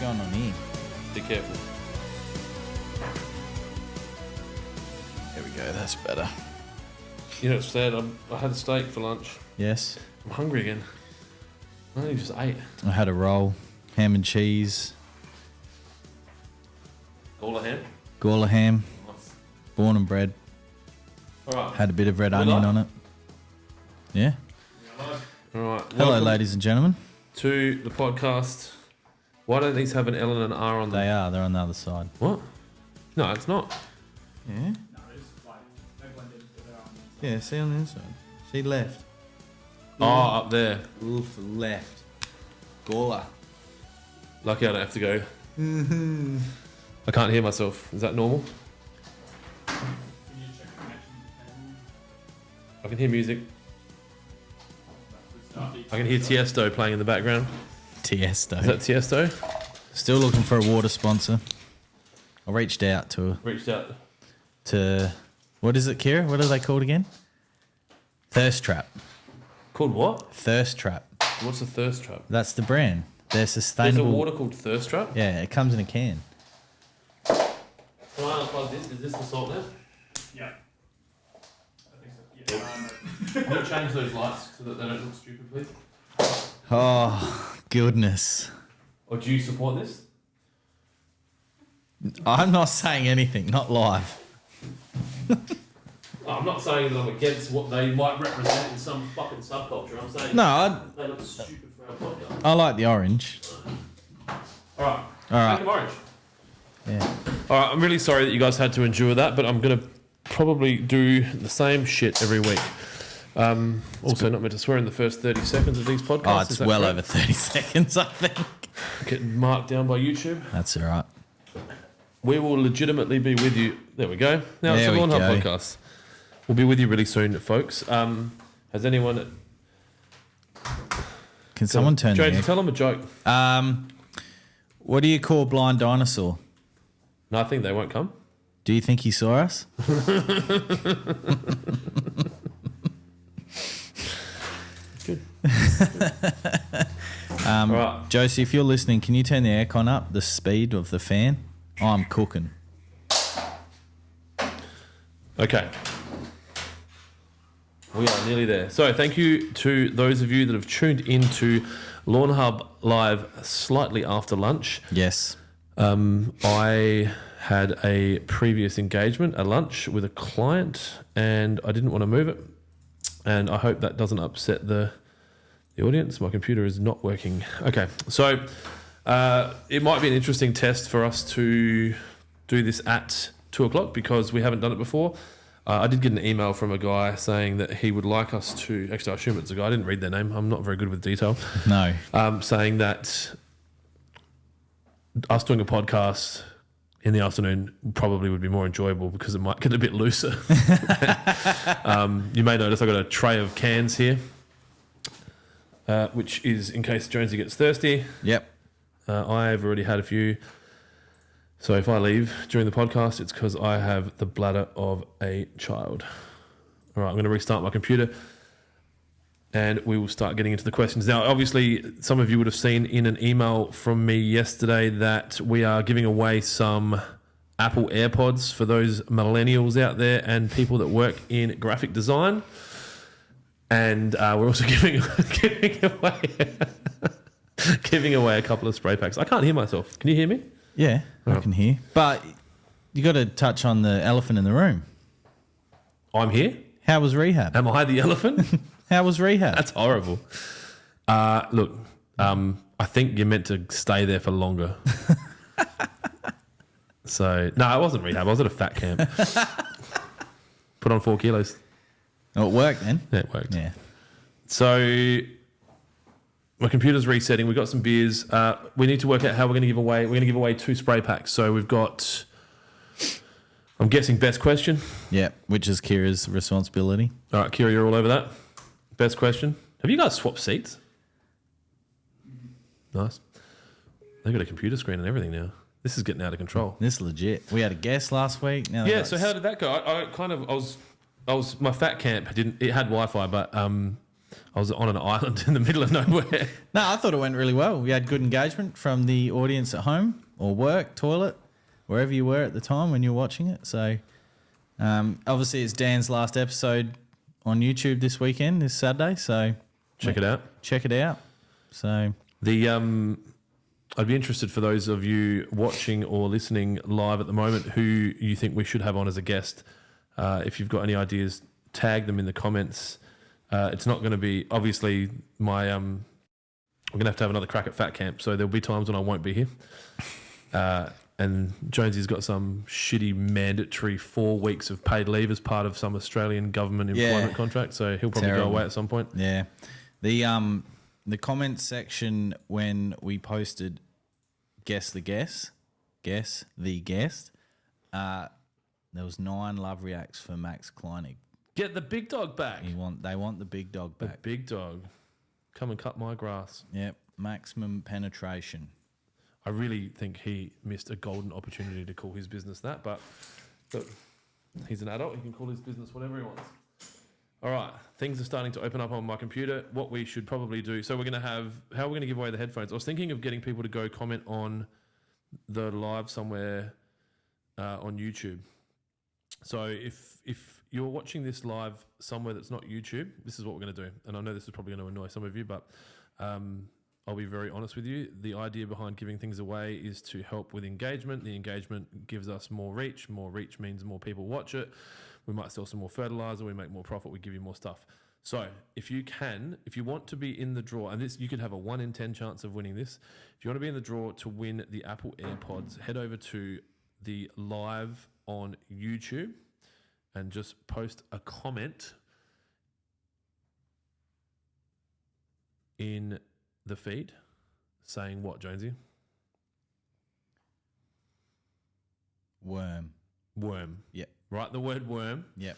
going on here? Be careful. There we go. That's better. You know, it's sad. I had a steak for lunch. Yes. I'm hungry again. I only just ate. I had a roll, ham and cheese, All a ham. Gawler ham, Nice. born and bred. All right. Had a bit of red We onion like? on it. Yeah. All right. Hello, Welcome ladies and gentlemen. to the podcast. Why don't these have an L and an R on them? They are. They're on the other side. What? No, it's not. Yeah. Yeah. See on the inside. See left. Oh, up there. Oof, left. Gawler. Lucky I don't have to go. I can't hear myself. Is that normal? I can hear music. I can hear Tiesto playing in the background. Tiesto. Is that Tiesto? Still looking for a water sponsor. I reached out to Reached out. what is it, Kira? What are they called again? Thirst Trap. Called what? Thirst Trap. What's a thirst trap? That's the brand. They're There's sustainable. a water called thirst trap. Yeah, it comes in a can. Can I unplug this? Is this the salt now? Yeah. I think so. Yeah. Can you change those lights so that they don't look stupid, please? Oh, goodness. Or do you support this? I'm not saying anything, not live. I'm not saying that I'm against what they might represent in some fucking subculture. I'm saying No, they look stupid for our podcast. I like the orange. All right. All right. Make them orange. Yeah. All right. I'm really sorry that you guys had to endure that, but I'm going to probably do the same shit every week. Also, not meant to swear in the first 30 seconds of these podcasts. Oh, Is it's that well correct? over 30 seconds, I think. Getting marked down by YouTube. That's all right. We will legitimately be with you. There we go. Now There it's we a Lawnhub go. podcast. We'll be with you really soon, folks. Has anyone... Can someone turn Jonesy, the tell them a joke. What do you call a blind dinosaur? No, I think they won't come. Do you think he saw us? Good. All right. Josie, if you're listening, can you turn the aircon up, the speed of the fan? I'm cooking. Okay. We are nearly there. So thank you to those of you that have tuned into Lawnhub Live slightly after lunch. Yes. I had a previous engagement, a lunch with a client, and I didn't want to move it. And I hope that doesn't upset the audience. My computer is not working. Okay, so it might be an interesting test for us to do this at 2 o'clock because we haven't done it before. I did get an email from a guy saying that he would like us to... Actually, I assume it's a guy. I didn't read their name. I'm not very good with detail. No. Saying that us doing a podcast in the afternoon probably would be more enjoyable because it might get a bit looser. You may notice I've got a tray of cans here, which is in case Jonesy gets thirsty. Yep. I've already had a few. So if I leave during the podcast, it's because I have the bladder of a child. All right, I'm going to restart my computer and we will start getting into the questions. Now, obviously, some of you would have seen in an email from me yesterday that we are giving away some Apple AirPods for those millennials out there and people that work in graphic design. And we're also giving away a couple of spray packs. I can't hear myself. Can you hear me? Yeah, I can hear. But you got to touch on the elephant in the room. I'm here. How was rehab? Am I the elephant? How was rehab? That's horrible. Look, I think you're meant to stay there for longer. So, no, I wasn't rehab. I was at a fat camp. Put on 4 kilos. Oh, it worked then. Yeah, it worked. Yeah. So, my computer's resetting. We've got some beers. We need to work out how we're going to give away. We're going to give away 2 spray packs. So, we've got, I'm guessing, best question. Yeah, which is Kira's responsibility. All right, Kira, you're all over that. Best question. Have you guys swapped seats? Nice. They've got a computer screen and everything now. This is getting out of control. This is legit. We had a guest last week. Now Yeah. So how did that go? I was my fat camp it had Wi-Fi, but I was on an island in the middle of nowhere. No, I thought it went really well. We had good engagement from the audience at home or work, toilet, wherever you were at the time when you were watching it. So obviously it's Dan's last episode on YouTube this weekend, this Saturday. So Check it out. Check it out. So I'd be interested for those of you watching or listening live at the moment who you think we should have on as a guest. If you've got any ideas, tag them in the comments. It's not going to be, obviously, we're going to have another crack at Fat Camp, so there'll be times when I won't be here. And Jonesy's got some shitty mandatory 4 weeks of paid leave as part of some Australian government employment contract, so he'll probably go away at some point. Yeah. The comment section when we posted Guess the Guest, there was 9 love reacts for Max Kleinig. Get the big dog back. They want the big dog back. The big dog. Come and cut my grass. Yep, maximum penetration. I really think he missed a golden opportunity to call his business that, but he's an adult. He can call his business whatever he wants. All right, things are starting to open up on my computer. What we should probably do, so we're going to have, how are we going to give away the headphones? I was thinking of getting people to go comment on the live somewhere on YouTube. So if you're watching this live somewhere that's not YouTube, this is what we're going to do. And I know this is probably going to annoy some of you, but I'll be very honest with you. The idea behind giving things away is to help with engagement. The engagement gives us more reach. More reach means more people watch it. We might sell some more fertilizer. We make more profit. We give you more stuff. So if you want to be in the draw, and this, you could have a 1 in 10 chance of winning this. If you want to be in the draw to win the Apple AirPods, head over to the live on YouTube and just post a comment in the feed saying what, Jonesy? Worm. Yep. Write the word worm. Yep.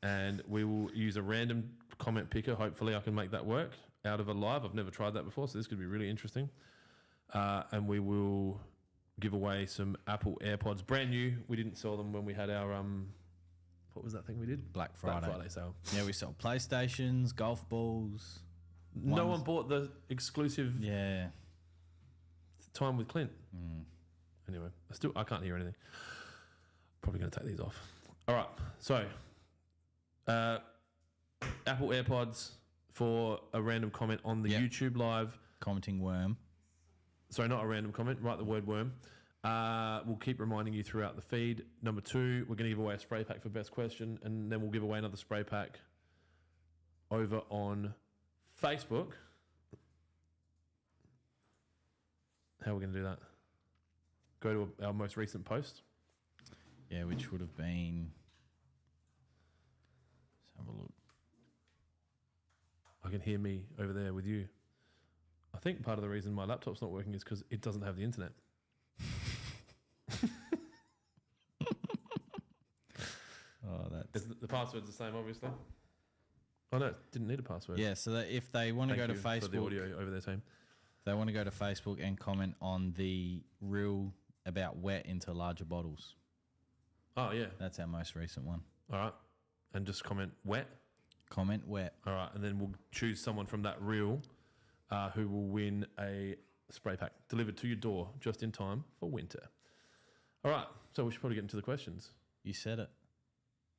And we will use a random comment picker. Hopefully I can make that work out of a live. I've never tried that before, so this could be really interesting. And we will give away some Apple AirPods, brand new. We didn't sell them when we had our what was that thing we did? Black Friday sale. Yeah, we sold PlayStations, golf balls. No one bought the exclusive time with Clint. Anyway, I can't hear anything. Probably going to take these off. All right, so Apple AirPods for a random comment on the YouTube live. Commenting worm. Sorry, not a random comment. Write the word worm. We'll keep reminding you throughout the feed. Number 2, we're going to give away a spray pack for best question, and then we'll give away another spray pack over on Facebook. How are we going to do that? Go to our most recent post. Yeah, which would have been... Let's have a look. I can hear me over there with you. I think part of the reason my laptop's not working is because it doesn't have the internet. The password's the same, obviously. Oh no, it didn't need a password. Yeah, so that if they want to go to Facebook, for the audio over there, team. They want to go to Facebook and comment on the rule about wet into larger bottles. Oh yeah, that's our most recent one. All right, and just comment wet. Comment wet. All right, and then we'll choose someone from that reel who will win a spray pack delivered to your door just in time for winter. All right, so we should probably get into the questions. You said it.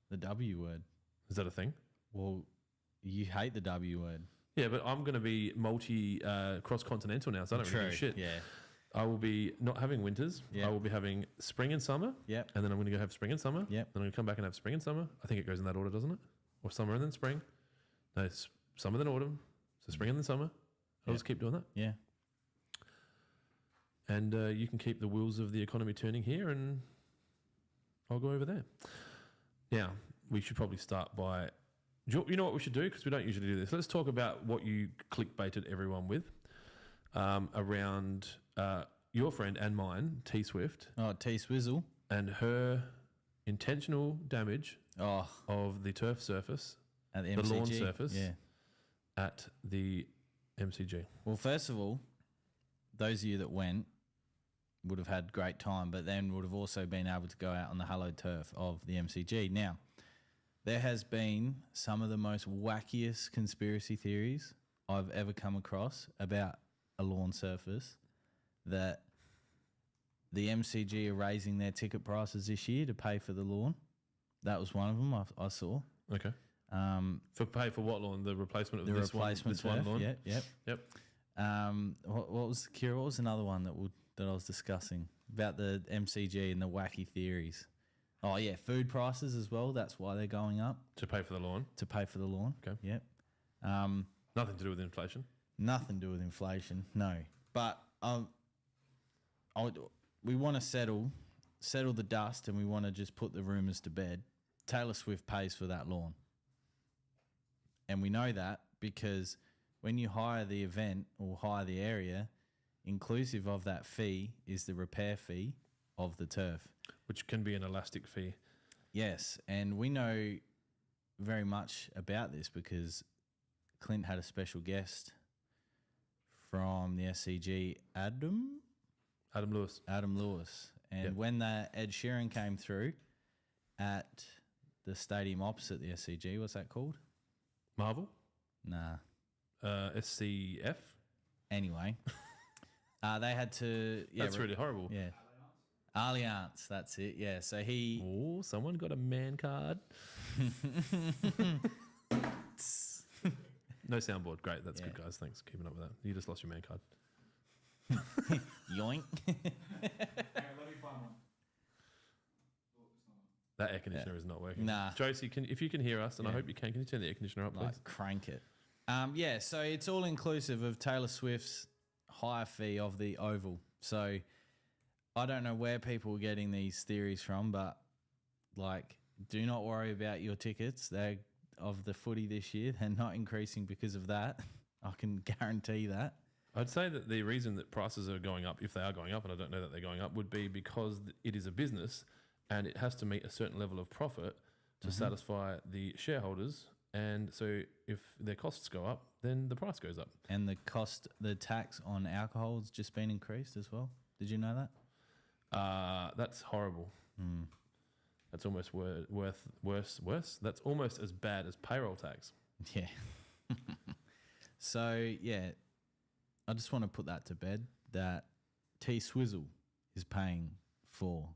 The W word. Is that a thing? Well, you hate the W word. Yeah, but I'm going to be cross-continental now, so I don't really give a shit. Yeah. I will be not having winters. Yep. I will be having spring and summer. Yep. And then I'm going to go have spring and summer. Yep. Then I'm going to come back and have spring and summer. I think it goes in that order, doesn't it? Or summer and then spring. No, it's summer then autumn. So spring and then summer. I'll just keep doing that. Yeah. And you can keep the wheels of the economy turning here, and I'll go over there. Now, we should probably start by... You know what we should do? Because we don't usually do this. Let's talk about what you clickbaited everyone with around your friend and mine, T Swift. Oh, T Swizzle. And her intentional damage of the turf surface, at the lawn surface, at the MCG. Well, first of all, those of you that went would have had great time, but then would have also been able to go out on the hallowed turf of the MCG. Now, There has been some of the most wackiest conspiracy theories I've ever come across about a lawn surface, that the MCG are raising their ticket prices this year to pay for the lawn. That was one of them I saw. Okay. For what lawn? The replacement of The this replacement one lawn? Yep. What was Kira? What was another one that I was discussing about the MCG and the wacky theories? Oh yeah, food prices as well. That's why they're going up To pay for the lawn? to pay for the lawn. Okay. Yep. Nothing to do with inflation? Nothing to do with inflation. No. But we want to settle the dust, and we want to just put the rumours to bed. Taylor Swift pays for that lawn, and we know that because when you hire the event or hire the area, inclusive of that fee is the repair fee of the turf. Which can be an elastic fee. Yes, and we know very much about this because Clint had a special guest from the SCG, Adam Lewis. And Yep. when the Ed Sheeran came through at the stadium opposite the SCG, what's that called? Marvel? Nah. SCF? Anyway, they had to... Yeah, That's really horrible. Yeah. Allianz, that's it. Yeah, so he... Oh, someone got a man card. No soundboard. Great. That's good, guys. Thanks for keeping up with that. You just lost your man card. Yoink. Hang on, let me find one. Oh, it's not on. That air conditioner is not working. Nah. Josie, if you can hear us, and I hope you can you turn the air conditioner up, please? Like, crank it. Yeah, so it's all inclusive of Taylor Swift's higher fee of the Oval. So I don't know where people are getting these theories from, but like, do not worry about your tickets. They're of the footy this year. They're not increasing because of that. I can guarantee that. I'd say that the reason that prices are going up, if they are going up, and I don't know that they're going up, would be because it is a business and it has to meet a certain level of profit to satisfy the shareholders. And so if their costs go up, then the price goes up. And the tax on alcohol has just been increased as well. Did you know that? That's horrible. That's almost worse. That's almost as bad as payroll tax. Yeah. So, yeah, I just want to put that to bed, that T Swizzle is paying for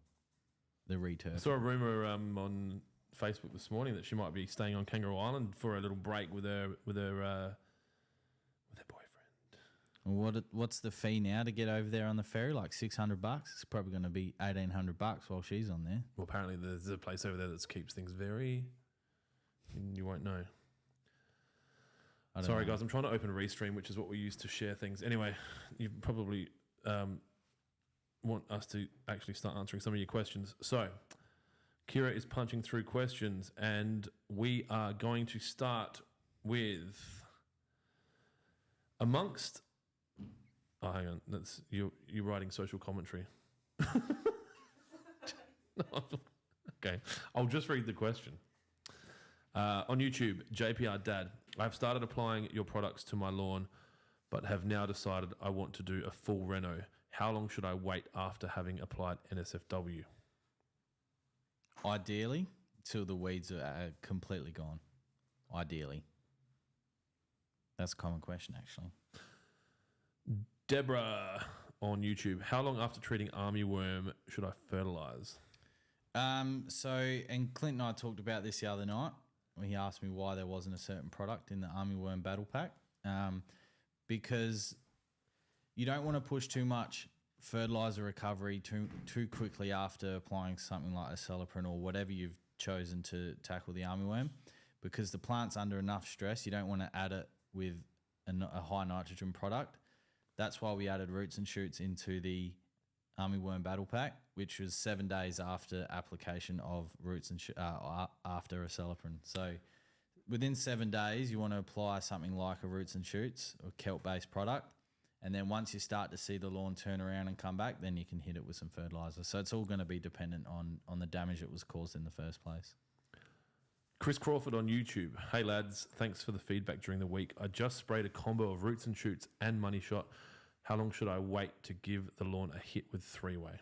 the return. I saw a rumour on Facebook this morning that she might be staying on Kangaroo Island for a little break with her boyfriend. What's the fee now to get over there on the ferry? Like $600? It's probably going to be $1,800 while she's on there. Well, apparently there's a place over there that keeps things very... You won't know. Sorry, guys. I'm trying to open Restream, which is what we use to share things. Anyway, you probably want us to actually start answering some of your questions. So, Kira is punching through questions, and we are going to start with amongst... Oh, hang on. That's you're writing social commentary. Okay, I'll just read the question. On YouTube, JPR Dad, I've started applying your products to my lawn, but have now decided I want to do a full reno. How long should I wait after having applied NSFW? Ideally, till the weeds are completely gone. Ideally. That's a common question, actually. Deborah on YouTube, how long after treating armyworm should I fertilise? And Clint and I talked about this the other night. He asked me why there wasn't a certain product in the armyworm battle pack. Because you don't want to push too much fertilizer recovery too quickly after applying something like a Celiprin or whatever you've chosen to tackle the armyworm, because the plant's under enough stress. You don't want to add it with a high nitrogen product. That's why we added roots and shoots into the armyworm battle pack, which was 7 days after application of roots and after a Celiprin. So within 7 days, you want to apply something like a roots and shoots or kelp-based product. And then once you start to see the lawn turn around and come back, then you can hit it with some fertilizer. So it's all going to be dependent on the damage that was caused in the first place. Chris Crawford on YouTube. Hey lads, thanks for the feedback during the week. I just sprayed a combo of roots and shoots and money shot. How long should I wait to give the lawn a hit with 3-way?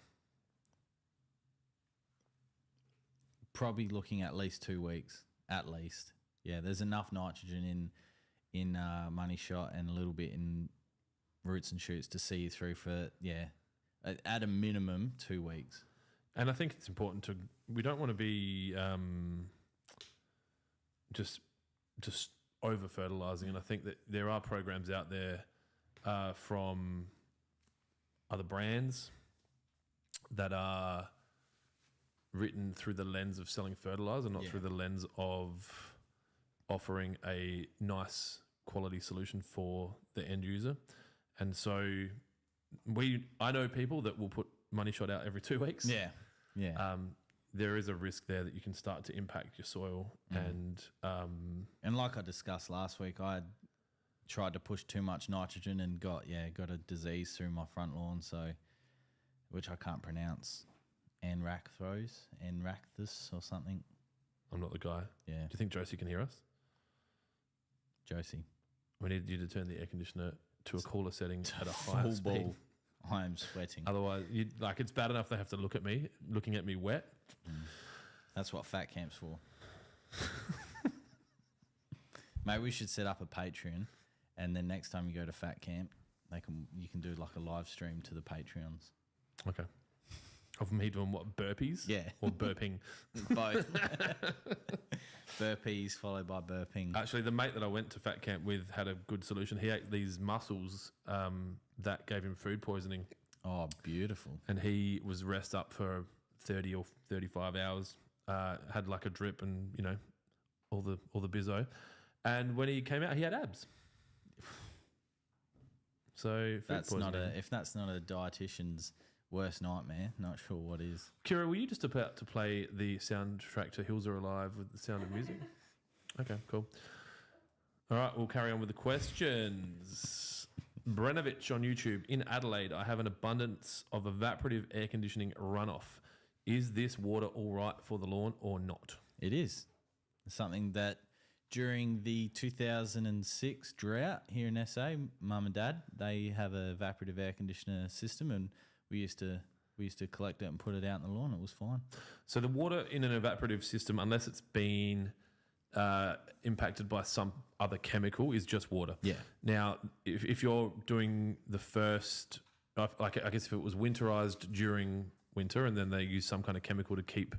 Probably looking at least 2 weeks. At least. Yeah, there's enough nitrogen in money shot and a little bit in roots and shoots to see you through for, at a minimum 2 weeks. And I think it's important we don't want to be just over fertilizing. And I think that there are programs out there from other brands that are written through the lens of selling fertilizer, not through the lens of offering a nice quality solution for the end user. And so I know people that will put money shot out every 2 weeks. Yeah. There is a risk there that you can start to impact your soil. And like I discussed last week, I tried to push too much nitrogen and got a disease through my front lawn, which I can't pronounce. Anracthus or something. I'm not the guy. Yeah. Do you think Jonesy can hear us? Josie. We need you to turn the air conditioner to a cooler setting at a higher speed. Ball. I am sweating. Otherwise, it's bad enough they have to looking at me wet. That's what fat camp's for. Mate, we should set up a Patreon, and then next time you go to fat camp, you can do like a live stream to the Patreons. Okay. Of me doing what, burpees? Yeah. Or burping? Both. Burpees followed by burping. Actually, the mate that I went to fat camp with had a good solution. He ate these mussels that gave him food poisoning. Oh, beautiful. And he was rest up for 30 or 35 hours, had like a drip and, all the bizzo. And when he came out, he had abs. So if that's not a dietitian's worst nightmare, not sure what is. Kira, were you just about to play the soundtrack to Hills Are Alive with the Sound of Music? Okay, cool. All right, we'll carry on with the questions. Brenovich on YouTube. In Adelaide, I have an abundance of evaporative air conditioning runoff. Is this water all right for the lawn or not? It is. It's something that during the 2006 drought here in SA, Mum and Dad, they have a evaporative air conditioner system, and we used to collect it and put it out in the lawn. It was fine. So the water in an evaporative system, unless it's been impacted by some other chemical, is just water. Yeah. Now, if you're doing the first, like I guess if it was winterized during winter and then they use some kind of chemical to keep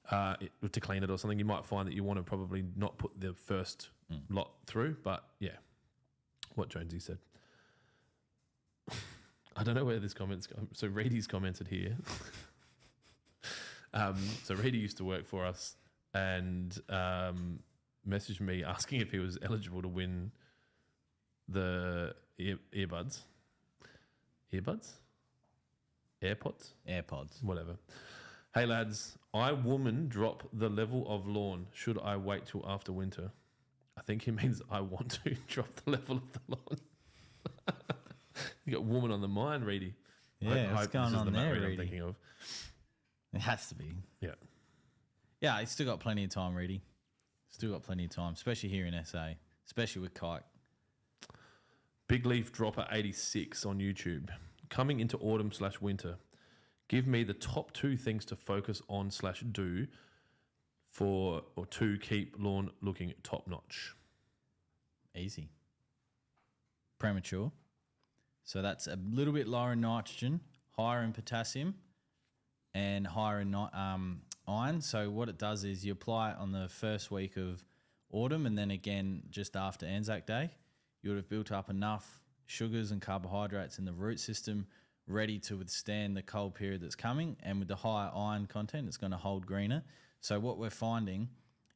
to clean it or something, you might find that you want to probably not put the first lot through. But yeah, what Jonesy said. I don't know where this comment's going. So Reedy's commented here. So Reedy used to work for us and messaged me asking if he was eligible to win the earbuds. Earbuds? AirPods. Whatever. Hey lads, I woman drop the level of lawn. Should I wait till after winter? I think he means I want to drop the level of the lawn. You got woman on the mind, Reedy. Yeah, what's going on there, Reedy? I'm Reedy? thinking of. It has to be. Yeah. Yeah, he's still got plenty of time, Reedy. Still got plenty of time, especially here in SA, especially with kite. Big Leaf Dropper 86 on YouTube. Coming into autumn/winter, give me the top 2 things to focus on/do to keep lawn looking top notch. Easy. Premature. So that's a little bit lower in nitrogen, higher in potassium, and higher in iron. So what it does is you apply it on the first week of autumn, and then again just after Anzac Day. You would have built up enough sugars and carbohydrates in the root system ready to withstand the cold period that's coming. And with the higher iron content, it's going to hold greener. So what we're finding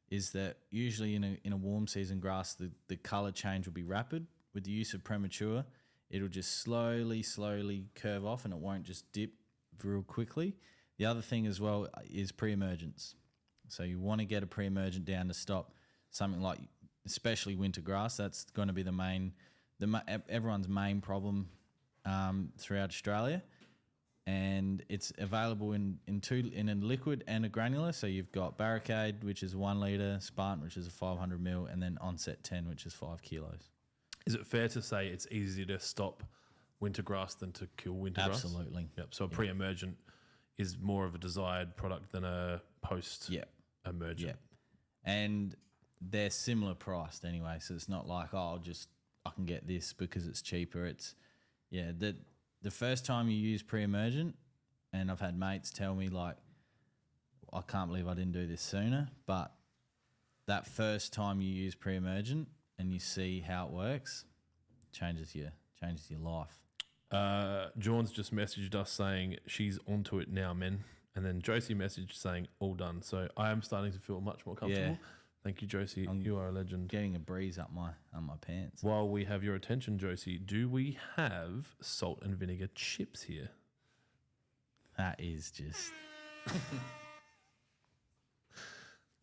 is that usually in a warm season grass, the colour change will be rapid. With the use of premature, it'll just slowly curve off and it won't just dip real quickly. The other thing as well is pre-emergence. So you want to get a pre-emergent down to stop something like, especially winter grass. That's going to be everyone's main problem throughout Australia. And it's available in a liquid and a granular. So you've got Barricade, which is 1 litre, Spartan, which is a 500 mil, and then Onset 10, which is 5 kilos. Is it fair to say it's easier to stop winter grass than to kill winter grass? Absolutely. Yep. So a pre-emergent is more of a desired product than a post-emergent. Yep. and they're similar priced anyway. So it's not like, I can get this because it's cheaper. It's the first time you use pre-emergent, and I've had mates tell me like, I can't believe I didn't do this sooner. But that first time you use pre-emergent and you see how it works, changes your life. John's just messaged us saying she's onto it now, men. And then Josie messaged saying all done. So I am starting to feel much more comfortable. Yeah. Thank you, Josie. You are a legend. Getting a breeze up my pants. While we have your attention, Josie, do we have salt and vinegar chips here? That is just...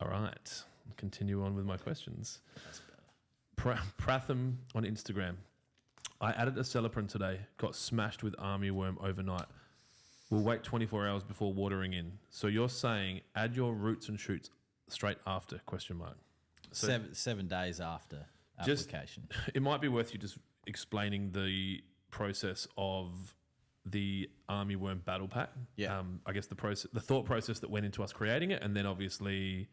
All right. Continue on with my questions. That's better. Pratham on Instagram. I added a Celiprin today. Got smashed with armyworm overnight. We'll wait 24 hours before watering in. So you're saying add your roots and shoots straight after, question mark. So 7 days after application. It might be worth you just explaining the process of the armyworm battle pack. Yeah. I guess the thought process that went into us creating it, and then obviously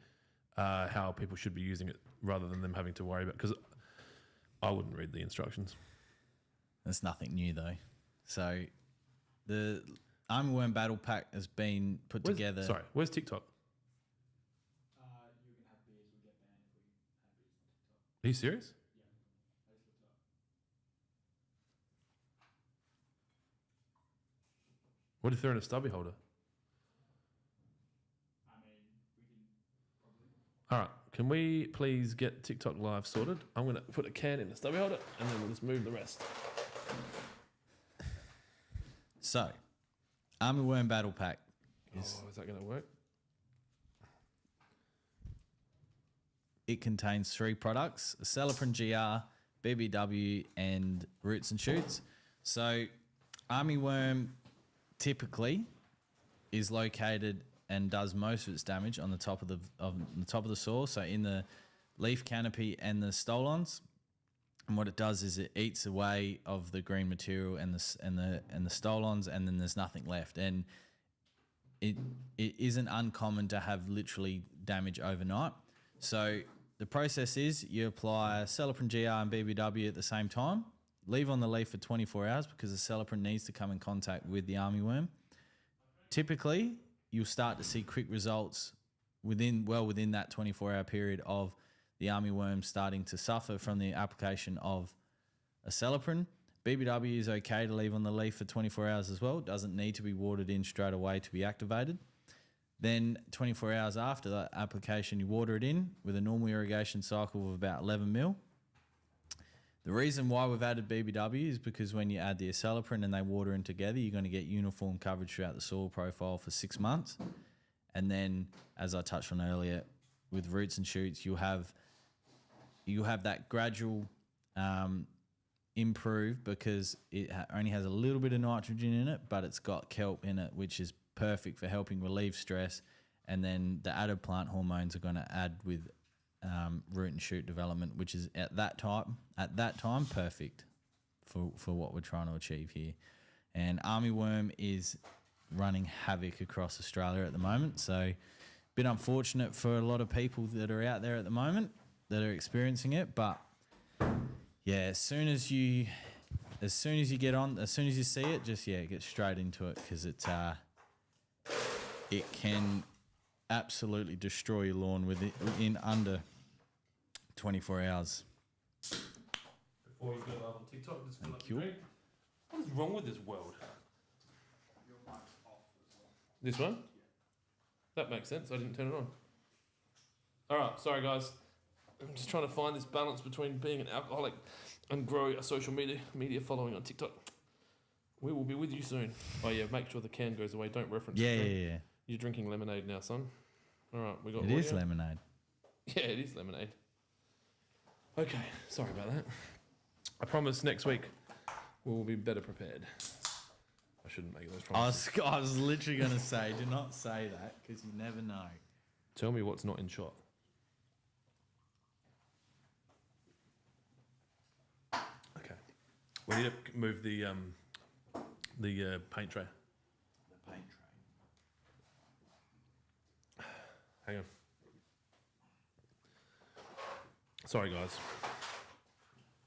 how people should be using it rather than them having to worry about, because I wouldn't read the instructions. There's nothing new though. So the armyworm battle pack has been put together. Sorry, where's TikTok? You're gonna have beers. We'll get banned if we have beers on TikTok. Are you serious? Yeah, I just looked it up. What if they're in a stubby holder? I mean, we can probably. All right, can we please get TikTok live sorted? I'm going to put a can in the stubby holder and then we'll just move the rest. So, armyworm battle pack Is that going to work? It contains 3 products: Celiprin GR, BBW, and roots and shoots. So, armyworm typically is located and does most of its damage on the top of the soil, so in the leaf canopy and the stolons. And what it does is it eats away of the green material and the stolons, and then there's nothing left. And it isn't uncommon to have literally damage overnight. So the process is you apply Celiprin GR and BBW at the same time, leave on the leaf for 24 hours because the Celiprin needs to come in contact with the armyworm. Typically, you'll start to see quick results within that 24-hour period of the armyworm starting to suffer from the application of a Celiprin. BBW is okay to leave on the leaf for 24 hours as well. It doesn't need to be watered in straight away to be activated. Then 24 hours after that application, you water it in with a normal irrigation cycle of about 11 mil. The reason why we've added BBW is because when you add the Celiprin and they water in together, you're going to get uniform coverage throughout the soil profile for 6 months. And then, as I touched on earlier, with roots and shoots, you'll have that gradual improve because it only has a little bit of nitrogen in it, but it's got kelp in it, which is perfect for helping relieve stress. And then the added plant hormones are going to add with root and shoot development, which is at that time perfect for what we're trying to achieve here. And armyworm is running havoc across Australia at the moment, so a bit unfortunate for a lot of people that are out there at the moment that are experiencing it. But yeah, as soon as you get on, as soon as you see it, just get straight into it, because it can absolutely destroy your lawn in under 24 hours. Before you go live on TikTok, just Thank you. What is wrong with this world? Your mic's off as well. This one? That makes sense. I didn't turn it on. All right, sorry guys. I'm just trying to find this balance between being an alcoholic and grow a social media following on TikTok. We will be with you soon. Oh yeah, make sure the can goes away. Don't reference. Yeah. You're drinking lemonade now, son. All right, we got. It is lemonade. Yeah, it is lemonade. Okay, sorry about that. I promise next week we will be better prepared. I shouldn't make those promises. I was literally going to say, do not say that, because you never know. Tell me what's not in shot. Okay. We need to move the paint tray. The paint tray. Hang on. Sorry, guys.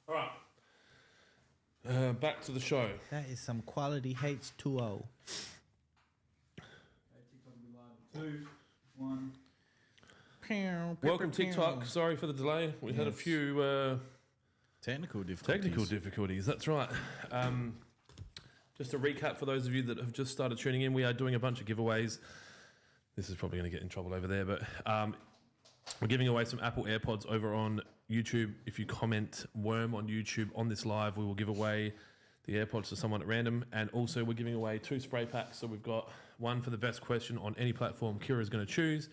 All right. Back to the show. That is some quality H2O. TikTok will be live in 2, 1. Welcome, TikTok. Sorry for the delay. We had a Yes. few Technical difficulties. technical difficulties. That's right. Just a recap for those of you that have just started tuning in. We are doing a bunch of giveaways. This is probably going to get in trouble over there, but we're giving away some Apple AirPods over on YouTube. If you comment Worm on YouTube on this live, we will give away the AirPods to someone at random. And also we're giving away 2 spray packs. So we've got one for the best question on any platform Kira is going to choose.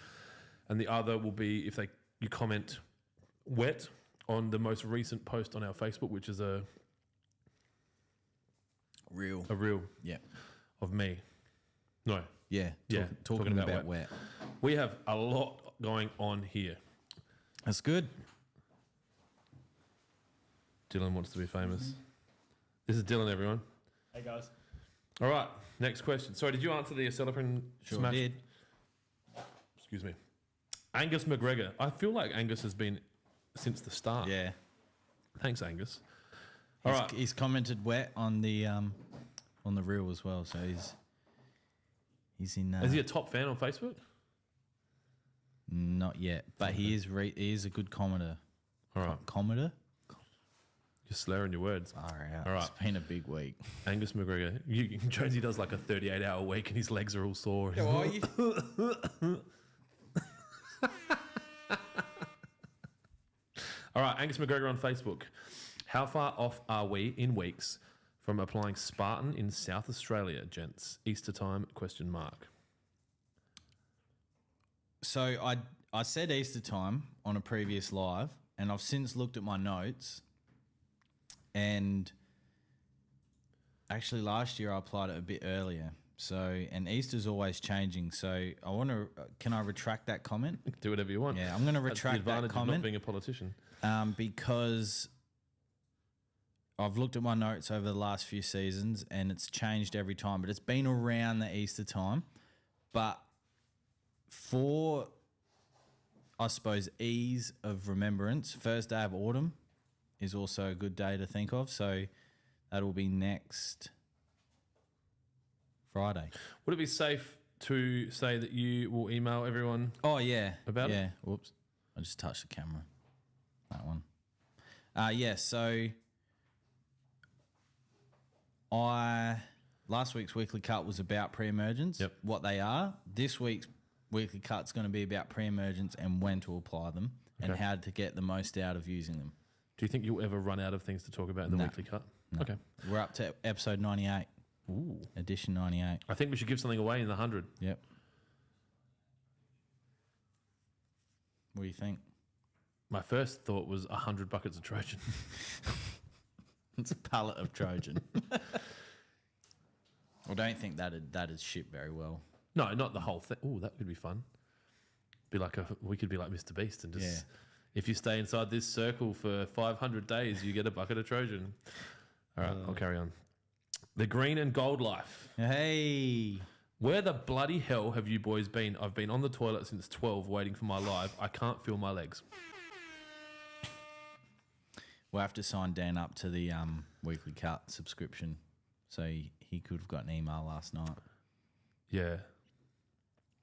And the other will be if you comment wet on the most recent post on our Facebook, which is a Real. reel Yeah. of me. No. Yeah. Yeah, Talking about wet. We have a lot going on here. That's good. Dylan wants to be famous. This is Dylan, everyone. Hey guys. All right, next question. Sorry, did you answer the Celebrant Sure smash? did. Excuse me. Angus McGregor. I feel like Angus has been since the start. Yeah. Thanks, Angus. All right. He's commented wet on the reel as well, so he's in. Is he a top fan on Facebook? Not yet, but he is a good commenter. All right. Commenter? You're slurring your words. All right. All right. It's been a big week. Angus McGregor. Jonesy does like a 38-hour week and his legs are all sore. How are you? All right, Angus McGregor on Facebook. How far off are we in weeks from applying Spartan in South Australia, gents? Easter time, ? So I said Easter time on a previous live, and I've since looked at my notes, and actually last year I applied it a bit earlier. So, and Easter's always changing. So can I retract that comment? Do whatever you want. Yeah, I'm going to That's the retract that advantage of not comment being a politician. because I've looked at my notes over the last few seasons and it's changed every time, but it's been around the Easter time. But for, I suppose, ease of remembrance, first day of autumn is also a good day to think of. So that'll be next Friday. Would it be safe to say that you will email everyone? Oh, yeah. About it? Yeah. Whoops. I just touched the camera. That one. Yeah, so last week's weekly cut was about pre-emergence, Yep. what they are. This week's weekly cut's going to be about pre-emergence and when to apply them and Okay. how to get the most out of using them. Do you think you'll ever run out of things to talk about in the No. weekly cut? No. Okay. We're up to episode 98, Ooh. edition 98. I think we should give something away in the 100. Yep. What do you think? My first thought was 100 buckets of Trojan. It's a pallet of Trojan. I don't think that'd ship very well. No, not the whole thing. Ooh, that could be fun. We could be like Mr. Beast and just, Yeah. if you stay inside this circle for 500 days, you get a bucket of Trojan. All right, I'll carry on. The green and gold life. Hey. Where the bloody hell have you boys been? I've been on the toilet since 12 waiting for my live. I can't feel my legs. We'll have to sign Dan up to the weekly cut subscription. So he could have got an email last night Yeah.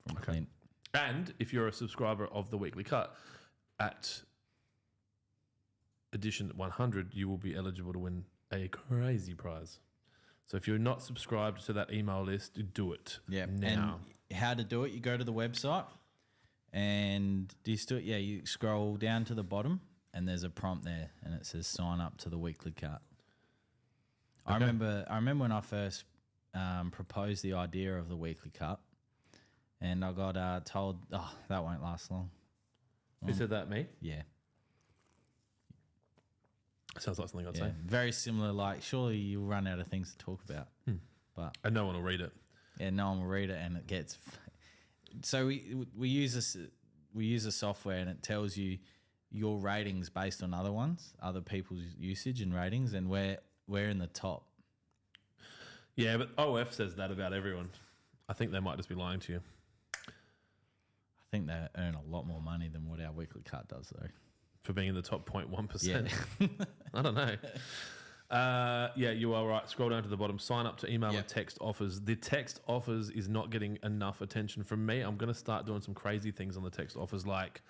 from Clint. And if you're a subscriber of the weekly cut, at edition 100, you will be eligible to win a crazy prize. So if you're not subscribed to that email list, do it now. And how to do it, you go to the website and you scroll down to the bottom and there's a prompt there and it says sign up to the weekly cut. I Okay. remember when I first proposed the idea of the weekly cut and I got told, oh, that won't last long. Who said that? Me? Yeah. Sounds like something I'd Yeah. say. Very similar, like surely you'll run out of things to talk about. But And no one will read it. yeah, no one will read it, and it gets. So we use a software, and it tells you your ratings based on other people's usage and ratings, and we're in the top. Yeah, but OF says that about everyone. I think they might just be lying to you. I think they earn a lot more money than what our weekly cut does, though. for being in the top 0.1%. Yeah. I don't know. Yeah, you are right. Scroll down to the bottom. Sign up to email and text offers. The text offers is not getting enough attention from me. I'm going to start doing some crazy things on the text offers, like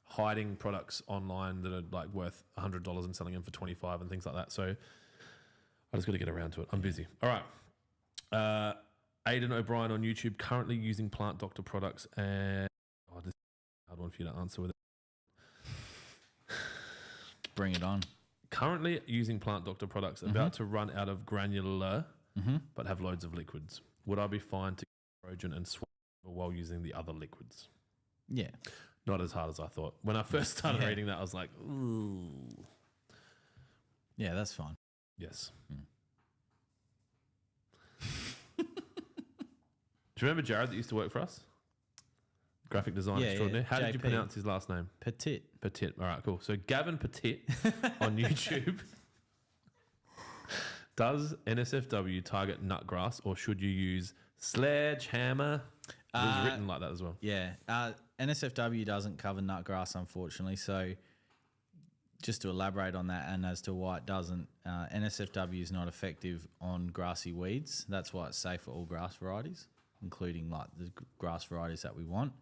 hiding products online that are like worth $100 and selling them for $25 and things like that. So I just got to get around to it. I'm busy. All right. Aidan O'Brien on YouTube, currently using Plant Doctor products, and this is a hard one for you to answer with it. Bring it on. Currently using Plant Doctor products, about to run out of granular, but have loads of liquids. Would I be fine to get Trojan and swap while using the other liquids? Yeah. Not as hard as I thought. When I first started reading that, I was like, ooh. Yeah, that's fine. Yes. Do you remember Jared that used to work for us? Graphic design extraordinaire. How did you JP. pronounce his last name? Petit. Petit. All right, cool. So Gavin Petit on YouTube. Does NSFW target nutgrass or should you use sledgehammer? It was written like that as well. Yeah. NSFW doesn't cover nutgrass, unfortunately. So just to elaborate on that and as to why it doesn't, NSFW is not effective on grassy weeds. That's why it's safe for all grass varieties, including like the grass varieties that we want.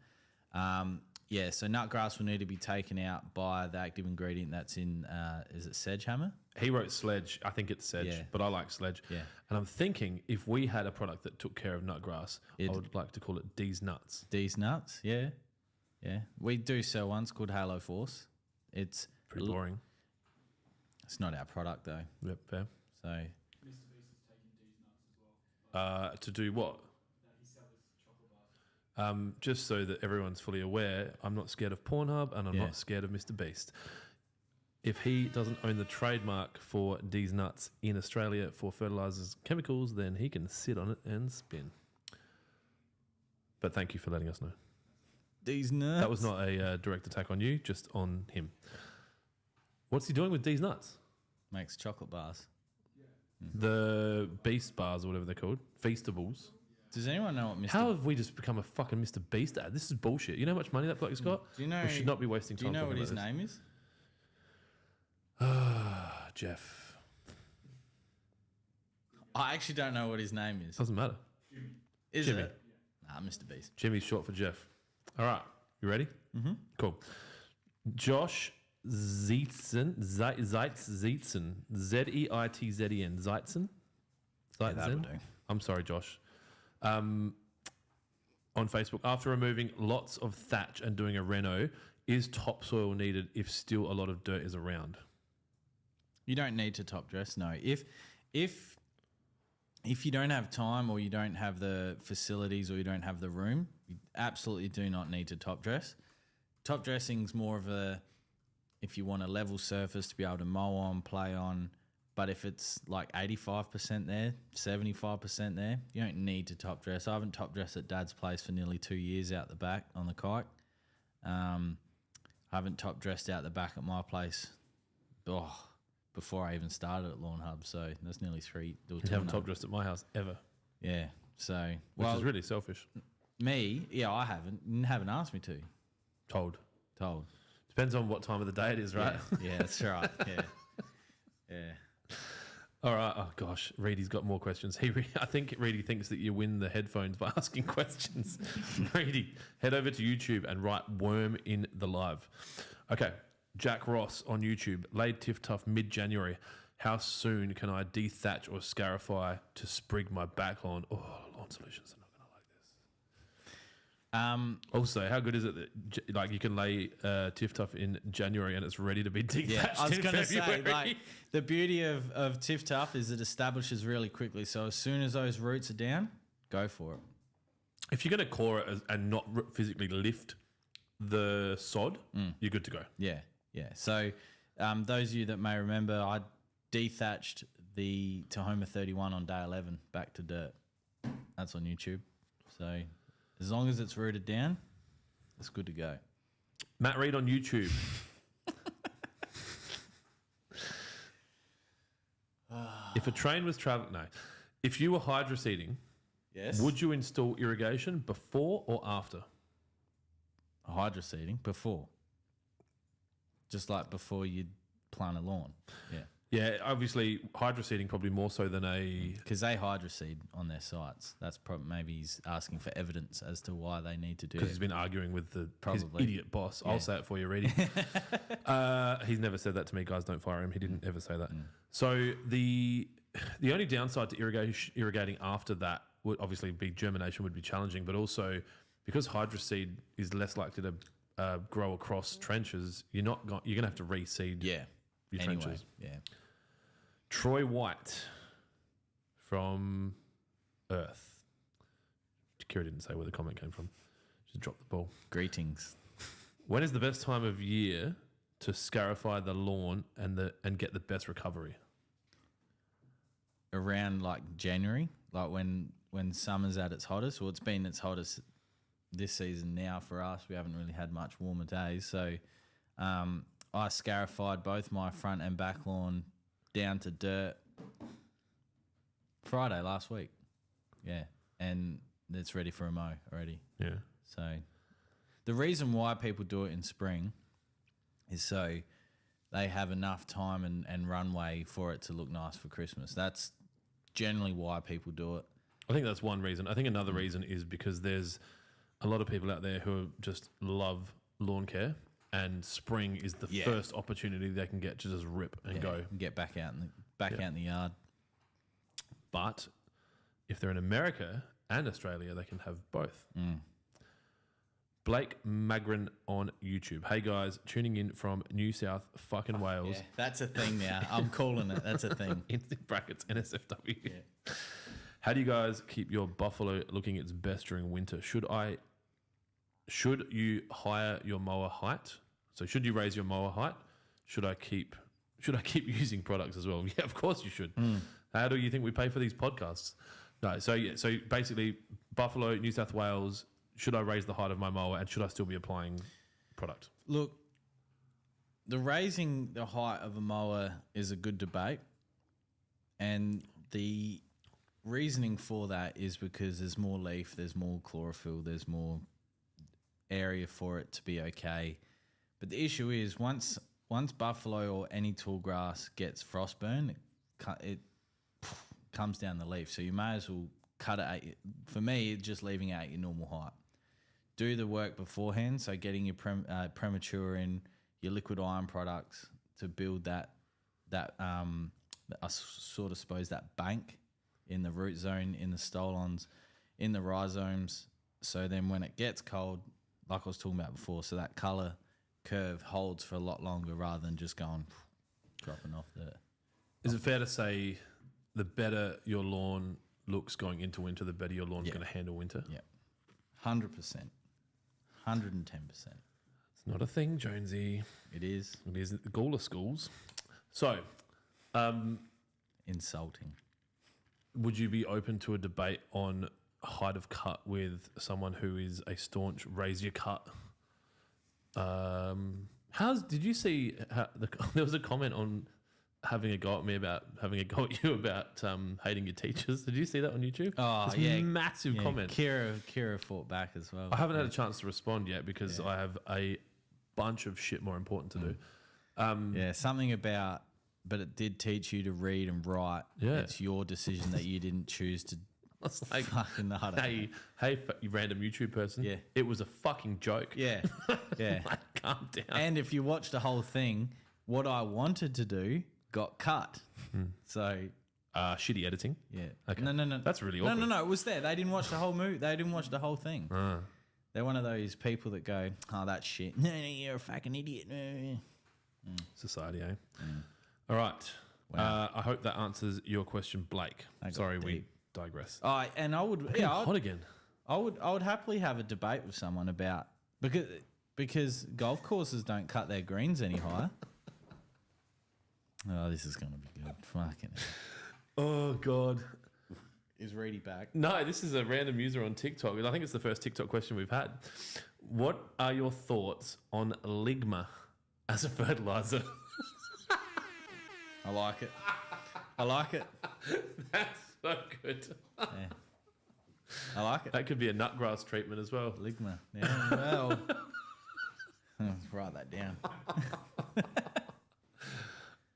So nutgrass will need to be taken out by the active ingredient that's in, is it sedgehammer? He wrote sledge. I think it's sedge, but I like sledge. Yeah. And I'm thinking if we had a product that took care of nutgrass, I would like to call it D's Nuts. D's Nuts, yeah. Yeah. We do sell ones called Halo Force. It's Pretty boring. It's not our product though. Yep, fair. So Mr. Beast is taking D's nuts as well. To do what? That he sells chocolate bars. Just so that everyone's fully aware, I'm not scared of Pornhub and I'm not scared of Mr. Beast. If he doesn't own the trademark for D's Nuts in Australia for fertilizers chemicals, then he can sit on it and spin. But thank you for letting us know. D's Nuts. That was not a direct attack on you, just on him. What's he doing with D's Nuts? Makes chocolate bars. The Beast bars or whatever they're called. Feastables. Does anyone know what Mr. How have we just become a fucking Mr. Beast ad? This is bullshit. You know how much money that bloke's got? Do you know? We should not be wasting Do time. you know what talking his about name is? this. Jeff. I actually don't know what his name is. Doesn't matter. Is Jimmy. it? Nah, Mr. Beast. Jimmy's short for Jeff. All right. You ready? Mm-hmm. Cool. Josh Zeitzen. Zeitzen. Zeitzen. Zeitzen? That'll do. I'm sorry, Josh. On Facebook, after removing lots of thatch and doing a reno, is topsoil needed if still a lot of dirt is around? You don't need to top dress, no. If you don't have time or you don't have the facilities or you don't have the room, you absolutely do not need to top dress. Top dressing's more of a, if you want a level surface to be able to mow on, play on, but if it's like 85% there, 75% there, you don't need to top dress. I haven't top dressed at Dad's place for nearly 2 years out the back on the kite. I haven't top dressed out the back at my place before I even started at Lawnhub, so that's nearly 3. You haven't top dressed at my house ever. Yeah, so Which is really selfish. me, I haven't. You haven't asked me to. Told. Depends on what time of the day it is, right? Yeah, that's right. Yeah. All right. Oh, gosh. Reedy's got more questions. I think Reedy thinks that you win the headphones by asking questions. Reedy, head over to YouTube and write worm in the live. Okay. Jack Ross on YouTube. Laid Tiff Tough mid-January. How soon can I dethatch or scarify to sprig my back lawn? Oh, Lawn Solutions are not going to like this. Also, how good is it that you can lay Tiff Tough in January and it's ready to be dethatched? Yeah, I was in going to say, February? the beauty of Tiff Tough is it establishes really quickly. So as soon as those roots are down, go for it. If you're going to core it and not physically lift the sod, you're good to go. Yeah. So those of you that may remember, I dethatched the Tahoma 31 on day 11 back to dirt. That's on YouTube. So as long as it's rooted down, it's good to go. Matt Reed on YouTube. If a train was traveling, if you were hydroseeding, yes, would you install irrigation before or after? Hydroseeding before. just like before you plant a lawn. Yeah. Yeah, obviously hydroseeding probably more so than a... Because they hydroseed on their sites. That's probably maybe he's asking for evidence as to why they need to do it. Because he's been arguing with his Probably. idiot boss. Yeah. I'll say it for you, Reedy. He's never said that to me, guys. Don't fire him. He didn't ever say that. So the only downside to irrigating after that would obviously be germination would be challenging, but also because hydroseed is less likely to grow across trenches, you're going to have to reseed Yeah. your Anyway, trenches. yeah. Troy White from Earth. Kira didn't say where the comment came from. She dropped the ball. Greetings. When is the best time of year to scarify the lawn and get the best recovery? Around like January, like when summer's at its hottest. Well, it's been its hottest this season now for us. We haven't really had much warmer days. So I scarified both my front and back lawn down to dirt Friday last week. Yeah. And it's ready for a mow already. Yeah. So the reason why people do it in spring is so they have enough time and runway for it to look nice for Christmas. That's generally why people do it. I think that's one reason. I think another reason is because there's a lot of people out there who just love lawn care, and spring is the first opportunity they can get to just rip and go. And get back out in the yard. But if they're in America and Australia, they can have both. Blake Magrin on YouTube. Hey guys, tuning in from New South fucking Wales. Yeah, that's a thing now. I'm calling it. That's a thing. In brackets, NSFW. Yeah. How do you guys keep your buffalo looking its best during winter? Should you higher your mower height? So should you raise your mower height? Should I keep using products as well? Yeah, of course you should. How do you think we pay for these podcasts? No, so basically Buffalo, New South Wales, should I raise the height of my mower and should I still be applying product? Look, the raising the height of a mower is a good debate. And the reasoning for that is because there's more leaf, there's more chlorophyll, there's more area for it to be okay. But the issue is once buffalo or any tall grass gets frostburn, it comes down the leaf. So you may as well cut it for me, just leaving out your normal height. Do the work beforehand, so getting your premature in, your liquid iron products to build that I sort of suppose that bank in the root zone, in the stolons, in the rhizomes. So then when it gets cold, like I was talking about before, so that colour curve holds for a lot longer rather than just going dropping off the... Is it fair to say the better your lawn looks going into winter, the better your lawn's going to handle winter? Yeah. 100%. 110%. It's not a thing, Jonesy. It is. It is at the Gawler schools. So, insulting. would you be open to a debate on height of cut with someone who is a staunch raise your cut? Did you see there was a comment on having a go at me about having a go at you about hating your teachers? Did you see that on YouTube? Oh, This massive comment. Kira fought back as well. I haven't had a chance to respond yet because I have a bunch of shit more important to do. Something about, but it did teach you to read and write. Yeah. It's your decision that you didn't choose to. It's like, fucking nut. hey, you random YouTube person. Yeah. It was a fucking joke. Yeah, yeah. Like, calm down. And if you watch the whole thing, what I wanted to do got cut. So shitty editing. yeah. Okay. No. That's really awkward. No. It was there. They didn't watch the whole movie. They didn't watch the whole thing. They're one of those people that go, "Oh, that's shit. No, you're a fucking idiot." Society, eh? All right. Wow. I hope that answers your question, Blake. got Sorry, we deep. digress. And I would, Hot again. I would happily have a debate with someone about because golf courses don't cut their greens any higher. Oh, this is going to be good. Fucking hell. Oh, God. Is Reedy back? No, this is a random user on TikTok. I think it's the first TikTok question we've had. What are your thoughts on ligma as a fertilizer? I like it. I like it. That's so good. Yeah. I like it. That could be a nutgrass treatment as well. Ligma. Yeah, well. Let's write that down.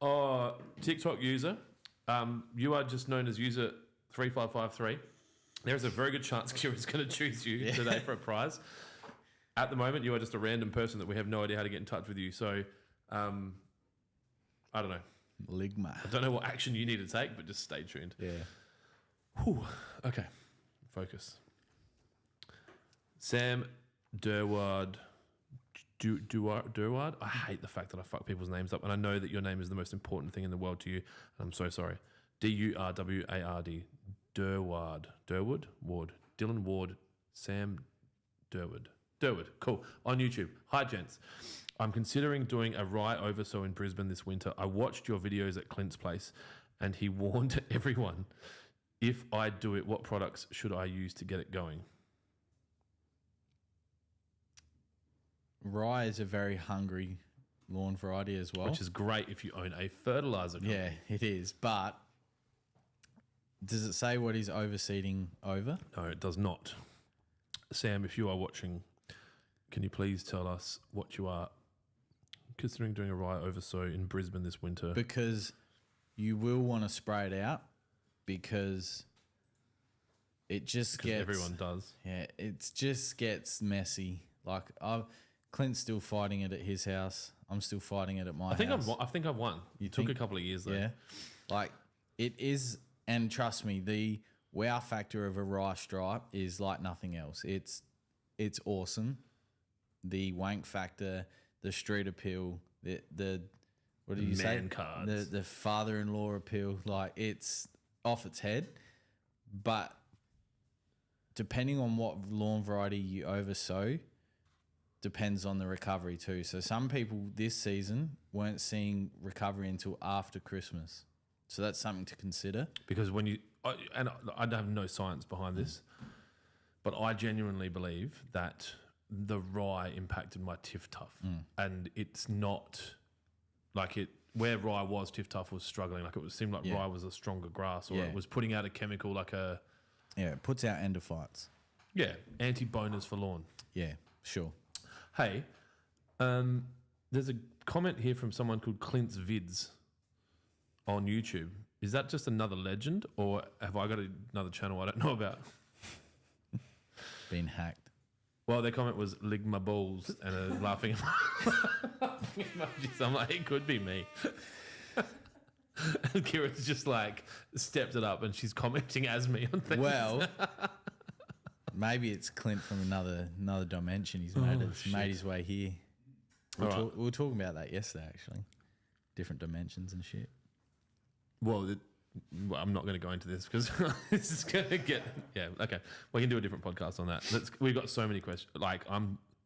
Oh, TikTok user, you are just known as user 3553. There's a very good chance Kira's going to choose you today for a prize. At the moment, you are just a random person that we have no idea how to get in touch with you. So, I don't know. Ligma. I don't know what action you need to take, but just stay tuned. Yeah. Whew. Okay, focus. Sam Durward. Durward? I hate the fact that I fuck people's names up, and I know that your name is the most important thing in the world to you, and I'm so sorry. Durward. Durwood? Ward. Dylan Ward. Sam Durwood. Cool. On YouTube. Hi, gents. I'm considering doing a rye oversow in Brisbane this winter. I watched your videos at Clint's place, and he warned everyone, if I do it, what products should I use to get it going? Rye is a very hungry lawn variety as well. Which is great if you own a fertilizer company. Yeah, it is. But does it say what he's overseeding over? No, it does not. Sam, if you are watching, can you please tell us what you are considering doing a rye oversow in Brisbane this winter? Because you will want to spray it out because it just gets... everyone does. Yeah, it just gets messy. Like, Clint's still fighting it at his house. I'm still fighting it at my house. I think I've won. You Took think? a couple of years though. Yeah. Like, it is... And trust me, the wow factor of a rye stripe is like nothing else. It's awesome. The wank factor, the street appeal, the what do you say? Man cards. The father-in-law appeal, like it's off its head. But depending on what lawn variety you oversow, depends on the recovery too. So some people this season weren't seeing recovery until after Christmas. So that's something to consider. Because when you, and I have no science behind this, but I genuinely believe that the rye impacted my tiff tough. And it's not like it, where rye was, tiff tough was struggling. Like it seemed like rye was a stronger grass, or it was putting out a chemical like a... Yeah, it puts out endophytes. Yeah, anti-boners for lawn. Yeah, sure. Hey, there's a comment here from someone called Clint's Vids on YouTube. Is that just another legend, or have I got another channel I don't know about? Been hacked. Well, their comment was "lig my balls" and a laughing emojis. I'm like, it could be me. And Kira's just like stepped it up, and she's commenting as me on things. Well, maybe it's Clint from another dimension. He's made his way here. We were talking about that yesterday, actually. Different dimensions and shit. Well, I'm not going to go into this because this is going to get... Yeah, okay. We can do a different podcast on that. We've got so many questions. Like,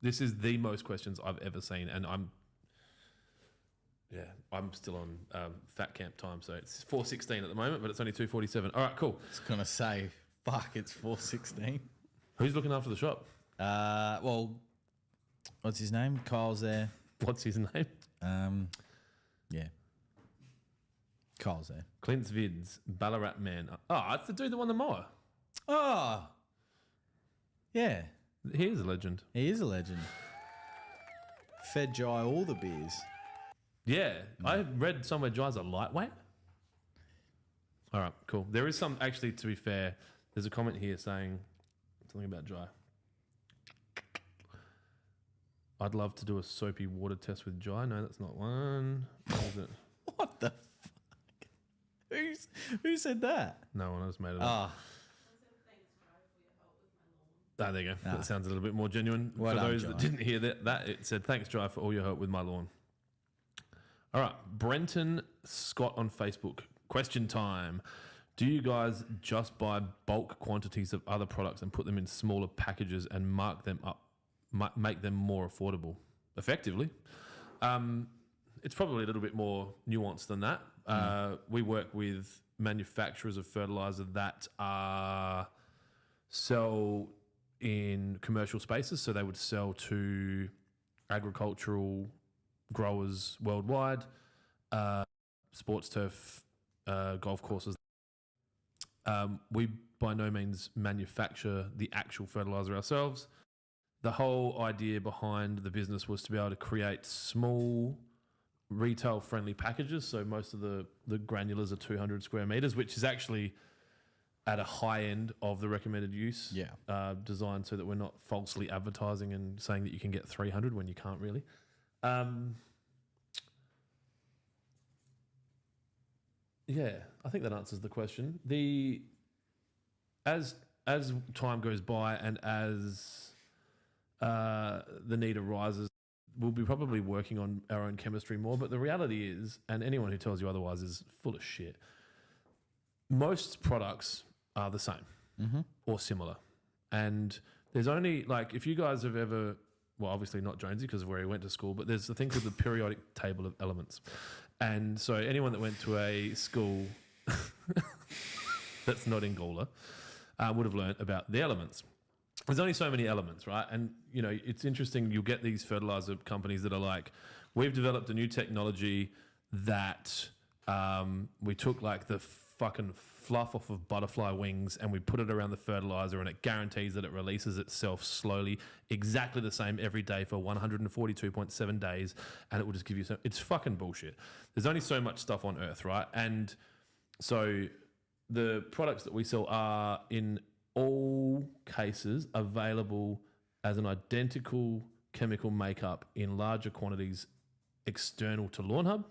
this is the most questions I've ever seen, and I'm still on fat camp time, so it's 4:16 at the moment, but it's only 2:47. All right, cool. I was going to say, fuck, it's 4:16. Who's looking after the shop? Well, what's his name? Kyle's there. What's his name? Yeah. Kyle's there. Clint's Vids, Ballarat Man. Oh, it's the dude that won the mower. Oh, yeah. He is a legend. He is a legend. Fed Jai all the beers. Yeah. I read somewhere Jai's a lightweight. All right, cool. There is some, actually, to be fair, there's a comment here saying something about Jai. I'd love to do a soapy water test with Jai. No, that's not one. What is it? What the fuck? Who said that? No one else made it up. Ah, there you go. That sounds a little bit more genuine. Well for done, those Jai. that didn't hear that, it said, thanks, Jai, for all your help with my lawn. All right, Brenton Scott on Facebook. Question time. Do you guys just buy bulk quantities of other products and put them in smaller packages and mark them up, make them more affordable? Effectively. It's probably a little bit more nuanced than that. We work with manufacturers of fertilizer that sell in commercial spaces. So they would sell to agricultural growers worldwide, sports turf, golf courses. We by no means manufacture the actual fertilizer ourselves. The whole idea behind the business was to be able to create small retail friendly packages. So most of the granulars are 200 square meters, which is actually at a high end of the recommended use. Yeah. Designed so that we're not falsely advertising and saying that you can get 300 when you can't really. Yeah, I think that answers the question. As time goes by and as the need arises, we'll be probably working on our own chemistry more. But the reality is, and anyone who tells you otherwise is full of shit, most products are the same or similar. And there's only, like, if you guys have ever, well, obviously not Jonesy because of where he went to school, but there's a thing called the periodic table of elements. And so anyone that went to a school that's not in Gawler would have learnt about the elements. There's only so many elements, right? And, you know, it's interesting. You'll get these fertilizer companies that are like, we've developed a new technology that we took like the fucking fluff off of butterfly wings and we put it around the fertilizer and it guarantees that it releases itself slowly, exactly the same every day for 142.7 days. And it will just give you some, it's fucking bullshit. There's only so much stuff on Earth, right? And so the products that we sell are in all cases available as an identical chemical makeup in larger quantities external to Lawnhub.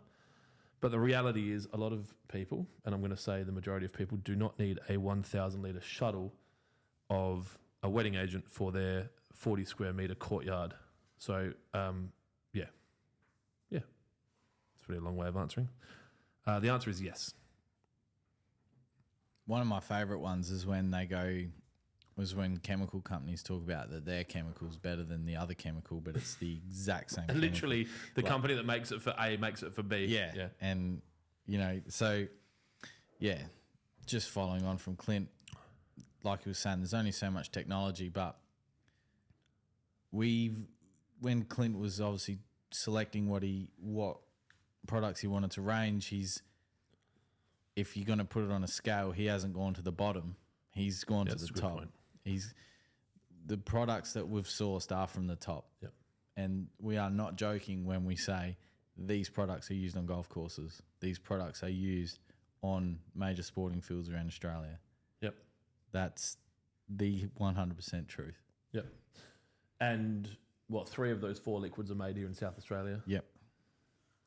But the reality is a lot of people, and I'm going to say the majority of people, do not need a 1,000 litre shuttle of a wetting agent for their 40 square metre courtyard. So, yeah. It's a pretty long way of answering. The answer is yes. One of my favourite ones is when when chemical companies talk about that their chemical's better than the other chemical, but it's the exact same chemical. Literally, the company that makes it for A makes it for B. Yeah. And, you know, so, yeah, just following on from Clint, like he was saying, there's only so much technology, but when Clint was obviously selecting what products he wanted to range, if you're going to put it on a scale, he hasn't gone to the bottom. He's gone to the top. Point. The products that we've sourced are from the top. Yep. And we are not joking when we say these products are used on golf courses. These products are used on major sporting fields around Australia. Yep. That's the 100% truth. Yep. And 3 of those 4 liquids are made here in South Australia? Yep.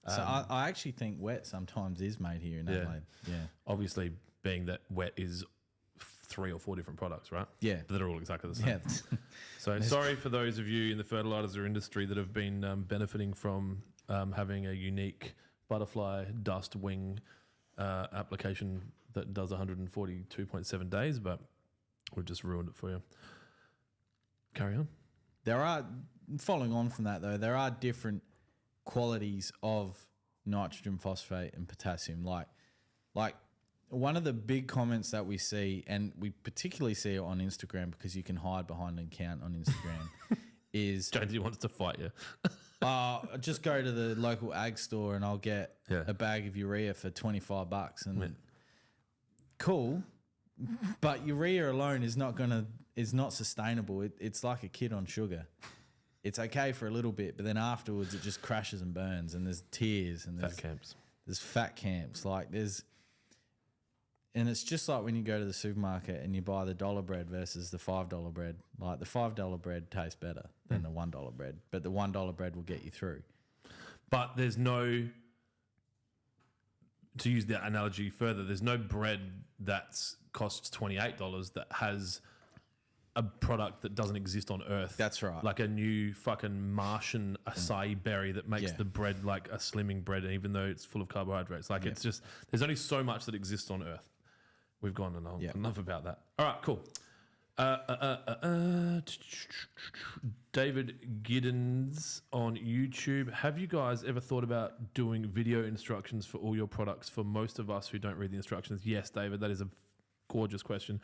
So I actually think wet sometimes is made here in Adelaide. Yeah. Obviously, being that wet is 3 or 4 different products, right? Yeah. But they're all exactly the same. Yeah. So sorry for those of you in the fertilizer industry that have been benefiting from having a unique butterfly dust wing application that does 142.7 days, but we've just ruined it for you. Carry on. Following on from that though, there are different qualities of nitrogen, phosphate and potassium. Like one of the big comments that we see, and we particularly see it on Instagram because you can hide behind an account on Instagram, is Jonesy wants to fight you. Just go to the local ag store and I'll get a bag of urea for $25 and cool. But urea alone is not sustainable. It's like a kid on sugar. It's okay for a little bit, but then afterwards it just crashes and burns, and there's tears and there's fat camps. And it's just like when you go to the supermarket and you buy the $1 bread versus the $5 bread. Like the $5 bread tastes better than the $1 bread, but the $1 bread will get you through. But there's no, to use that analogy further, there's no bread that costs $28 that has a product that doesn't exist on Earth. That's right. Like a new fucking Martian acai berry that makes the bread like a slimming bread, even though it's full of carbohydrates. Like it's just, there's only so much that exists on Earth. We've gone on enough about that. All right, cool. David Giddens on YouTube. Have you guys ever thought about doing video instructions for all your products? For most of us who don't read the instructions, yes, David, that is a gorgeous question.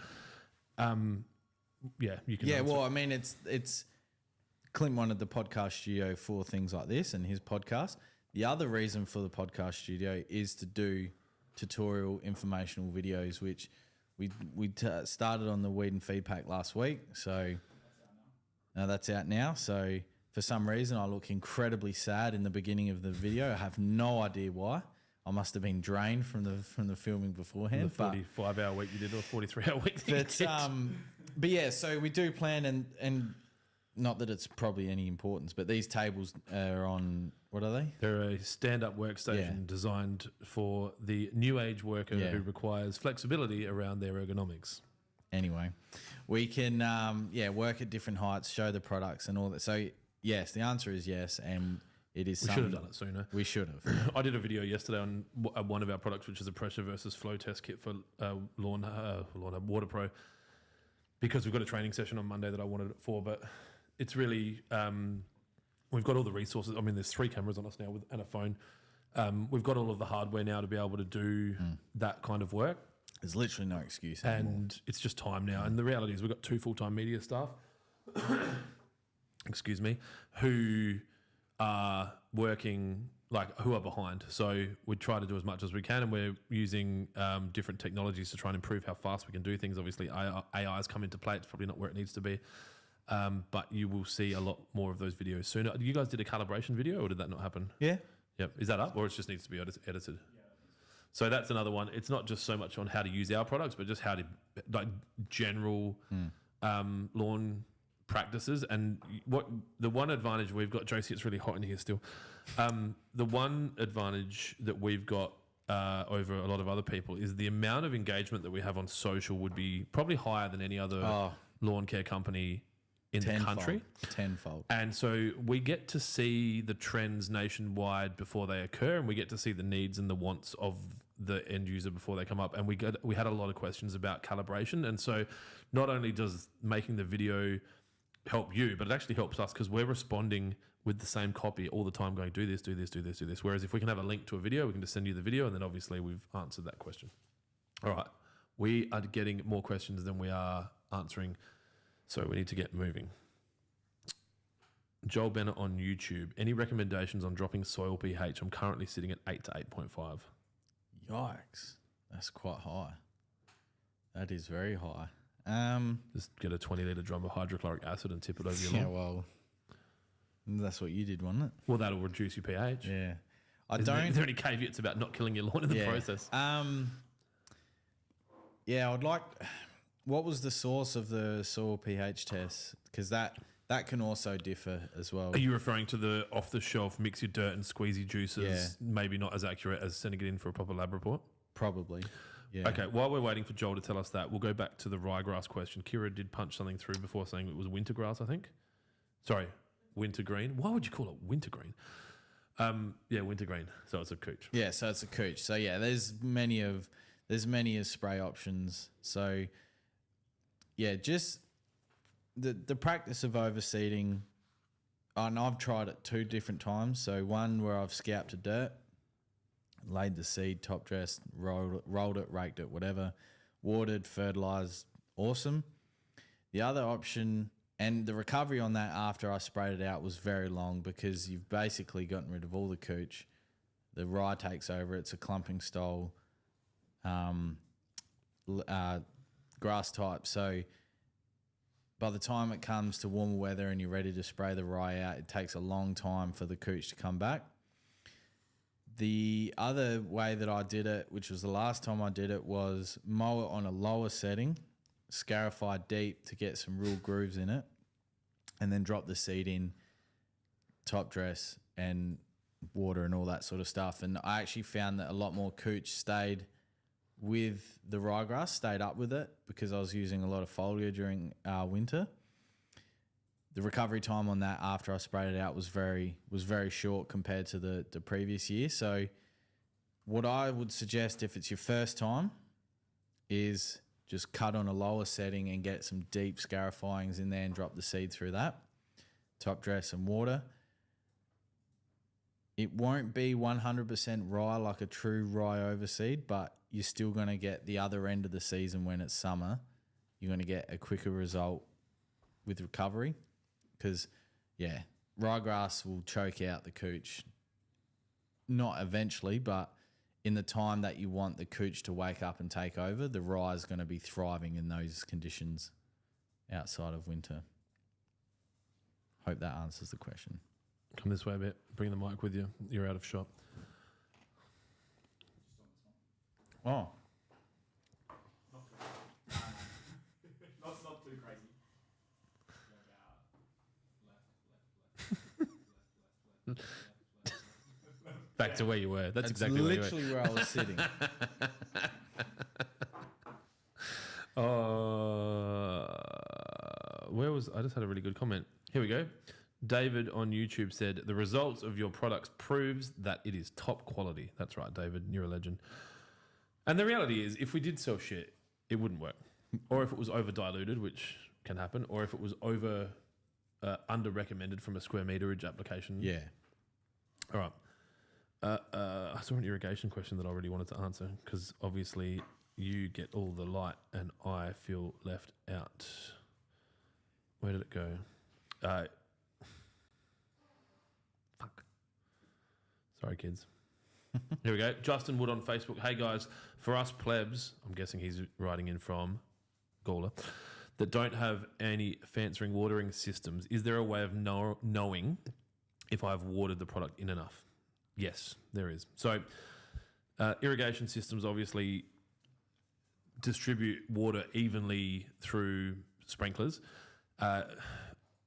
Yeah, you can. Yeah, well, I mean, it's Clint wanted the podcast studio for things like this and his podcast. The other reason for the podcast studio is to do tutorial informational videos, which we started on the weed and feed pack last week. So that's out now. So For some reason, I look incredibly sad in the beginning of the video. I have no idea why. I must have been drained from the filming beforehand. The 45-hour week you did, or 43-hour week. But yeah, so we do plan, and not that it's probably any importance, but these tables are on, what are they? They're a stand-up workstation designed for the new age worker who requires flexibility around their ergonomics. Anyway, we can work at different heights, show the products and all that. So yes, the answer is yes, and it is. We should have done it sooner. We should have. I did a video yesterday on one of our products, which is a pressure versus flow test kit for Lawnhub Water Pro, because we've got a training session on Monday that I wanted it for. But it's really we've got all the resources. I mean, there's 3 cameras on us now and a phone. We've got all of the hardware now to be able to do that kind of work. There's literally no excuse anymore. And it's just time now. And the reality is we've got 2 full-time media staff, excuse me, who are working, who are behind. So we try to do as much as we can, and we're using different technologies to try and improve how fast we can do things. Obviously, AI has come into play. It's probably not where it needs to be. But you will see a lot more of those videos sooner. You guys did a calibration video, or did that not happen? Yeah. Yep. Is that up, or it just needs to be edited? So that's another one. It's not just so much on how to use our products, but just how to, general lawn practices. And what the one advantage we've got, Jonesy, it's really hot in here still. The one advantage that we've got over a lot of other people is the amount of engagement that we have on social would be probably higher than any other lawn care company in the country. Tenfold. And so we get to see the trends nationwide before they occur, and we get to see the needs and the wants of the end user before they come up. And we had a lot of questions about calibration. And so not only does making the video help you, but it actually helps us, because we're responding with the same copy all the time, going, do this, do this, do this, do this. Whereas if we can have a link to a video, we can just send you the video, and then obviously we've answered that question. All right. We are getting more questions than we are answering, so we need to get moving. Joel Bennett on YouTube. Any recommendations on dropping soil pH? I'm currently sitting at 8 to 8.5. Yikes. That's quite high. That is very high. Just get a 20-litre drum of hydrochloric acid and tip it over your lawn. Yeah, well, that's what you did, wasn't it? Well, that'll reduce your pH. Yeah. Is there any caveats about not killing your lawn in the process? Yeah, I'd like... What was the source of the soil pH test? Because that can also differ as well. Are you referring to the off-the-shelf mix your dirt and squeezy juices? Yeah. Maybe not as accurate as sending it in for a proper lab report? Probably, yeah. Okay, while we're waiting for Joel to tell us that, we'll go back to the ryegrass question. Kira did punch something through before saying it was wintergrass, I think. Sorry, wintergreen. Why would you call it wintergreen? Wintergreen. So it's a cooch. Yeah, so it's a cooch. So yeah, there's many as spray options. So yeah, just the practice of overseeding, and I've tried it 2 different times. So one where I've scalped to dirt, laid the seed, top dressed, rolled it, raked it, whatever, watered, fertilized, awesome. The other option, and the recovery on that after I sprayed it out was very long, because you've basically gotten rid of all the cooch. The rye takes over. It's a clumping style grass type. So by the time it comes to warmer weather and you're ready to spray the rye out, it takes a long time for the cooch to come back. The other way that I did it, which was the last time I did it, was mow it on a lower setting, scarify deep to get some real grooves in it, and then drop the seed in, top dress, and water and all that sort of stuff. And I actually found that a lot more cooch stayed with the ryegrass, stayed up with it, because I was using a lot of foliar during winter. The recovery time on that after I sprayed it out was very short compared to the previous year. So what I would suggest if it's your first time is just cut on a lower setting and get some deep scarifyings in there and drop the seed through that, top dress and water. It won't be 100% rye like a true rye overseed, but you're still going to get the other end of the season when it's summer. You're going to get a quicker result with recovery, because, yeah, ryegrass will choke out the cooch. Not eventually, but in the time that you want the cooch to wake up and take over, the rye is going to be thriving in those conditions outside of winter. Hope that answers the question. Come this way a bit. Bring the mic with you. You're out of shot. Just on this one. Oh, Not too crazy. Go about left. Back to where you were. That's that's exactly where you were. literally where I was sitting. Where was I? Just had a really good comment. Here we go. David on YouTube said the results of your products proves that it is top quality. That's right, David. You're a legend. And the reality is, if we did sell shit, it wouldn't work. Or if it was over diluted, which can happen, or if it was under recommended from a square meterage application. Yeah. All right. I saw an irrigation question that I really wanted to answer because obviously you get all the light and I feel left out. Where did it go? Fuck. Sorry, kids. Here we go. Justin Wood on Facebook. Hey, guys. For us plebs, I'm guessing he's writing in from Gawler, that don't have any fancy watering systems, is there a way of knowing if I've watered the product in enough? Yes, there is. So irrigation systems obviously distribute water evenly through sprinklers.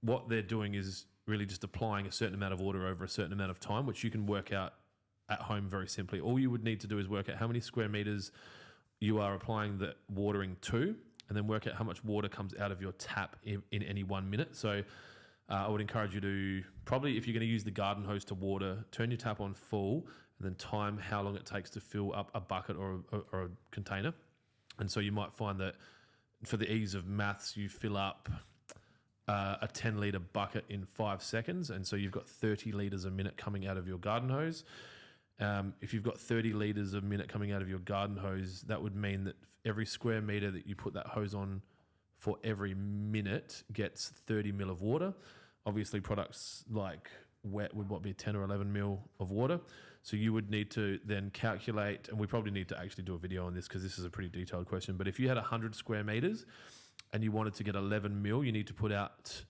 What they're doing is really just applying a certain amount of water over a certain amount of time, which you can work out at home very simply. All you would need to do is work out how many square meters you are applying the watering to, and then work out how much water comes out of your tap in any 1 minute. So I would encourage you to probably, if you're going to use the garden hose to water, turn your tap on full and then time how long it takes to fill up a bucket or a container. And so you might find that for the ease of maths, you fill up a 10 litre bucket in 5 seconds. And so you've got 30 litres a minute coming out of your garden hose. If you've got 30 litres a minute coming out of your garden hose, that would mean that every square metre that you put that hose on for every minute gets 30 mil of water. Obviously, products like wet would be 10 or 11 mil of water. So you would need to then calculate, and we probably need to actually do a video on this because this is a pretty detailed question, but if you had 100 square metres and you wanted to get 11 mil, you need to put out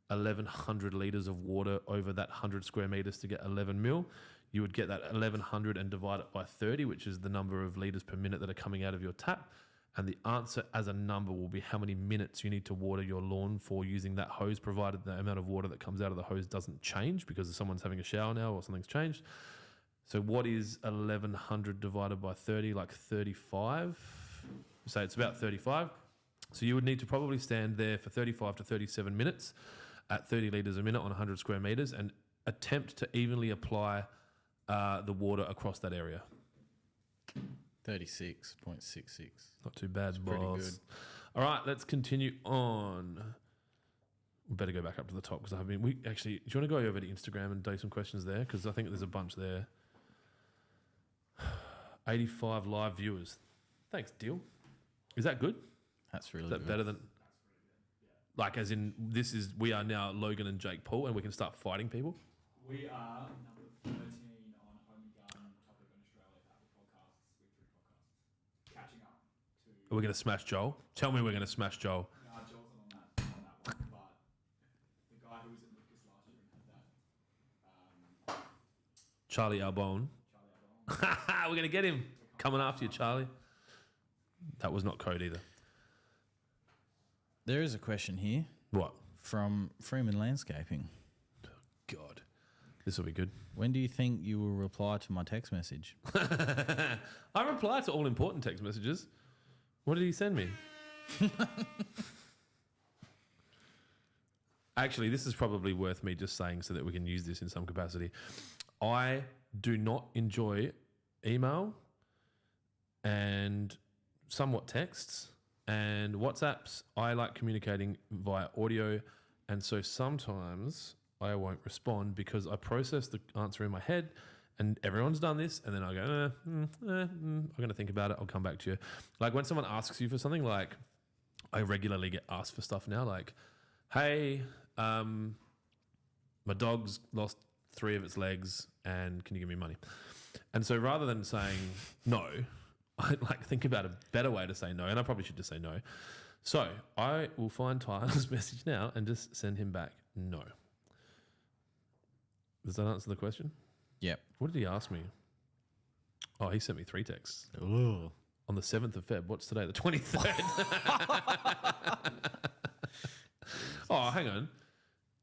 1,100 litres of water over that 100 square metres to get 11 mil. You would get that 1,100 and divide it by 30, which is the number of litres per minute that are coming out of your tap. And the answer as a number will be how many minutes you need to water your lawn for using that hose, provided the amount of water that comes out of the hose doesn't change because someone's having a shower now or something's changed. So what is 1,100 divided by 30? Like 35? Say it's about 35. So you would need to probably stand there for 35 to 37 minutes at 30 litres a minute on 100 square metres and attempt to evenly apply the water across that area. 36.66. Not too bad, That's boss. pretty good. All right, let's continue on. We better go back up to the top because I've been. Do you want to go over to Instagram and do some questions there? Because I think there's a bunch there. 85 live viewers. Thanks, Deal. Is that good? That's really Is that good. better than? Like, as in, we are now Logan and Jake Paul, and we can start fighting people. We are number 13 on Home and Garden topic in Australia for Apple Podcasts, Week 3 podcasts. Catching up to. Are we going to smash Joel? Tell me we're going to smash Joel. Nah, Joel's not on that one, but the guy who was at Lucas last year and had that. Charlie Albone. Charlie Avalon. We're going to get him. Coming after you, Charlie. That was not code either. There is a question here What? from Freeman Landscaping. God. This will be good. When do you think you will reply to my text message? I reply to all important text messages. What did he send me? Actually, this is probably worth me just saying so that we can use this in some capacity. I do not enjoy email and somewhat texts and WhatsApps. I like communicating via audio, and so sometimes I won't respond because I process the answer in my head, and everyone's done this, and then I go, I'm going to think about it. I'll come back to you. Like when someone asks you for something, like I regularly get asked for stuff now, like, hey, my dog's lost 3 of its legs, and can you give me money? And so rather than saying no, I like think about a better way to say no, and I probably should just say no. So I will find Tyler's message now and just send him back no. Does that answer the question? Yep. What did he ask me? Oh, he sent me 3 texts. Ooh. On the 7th of Feb. What's today? The 23rd. Oh, hang on.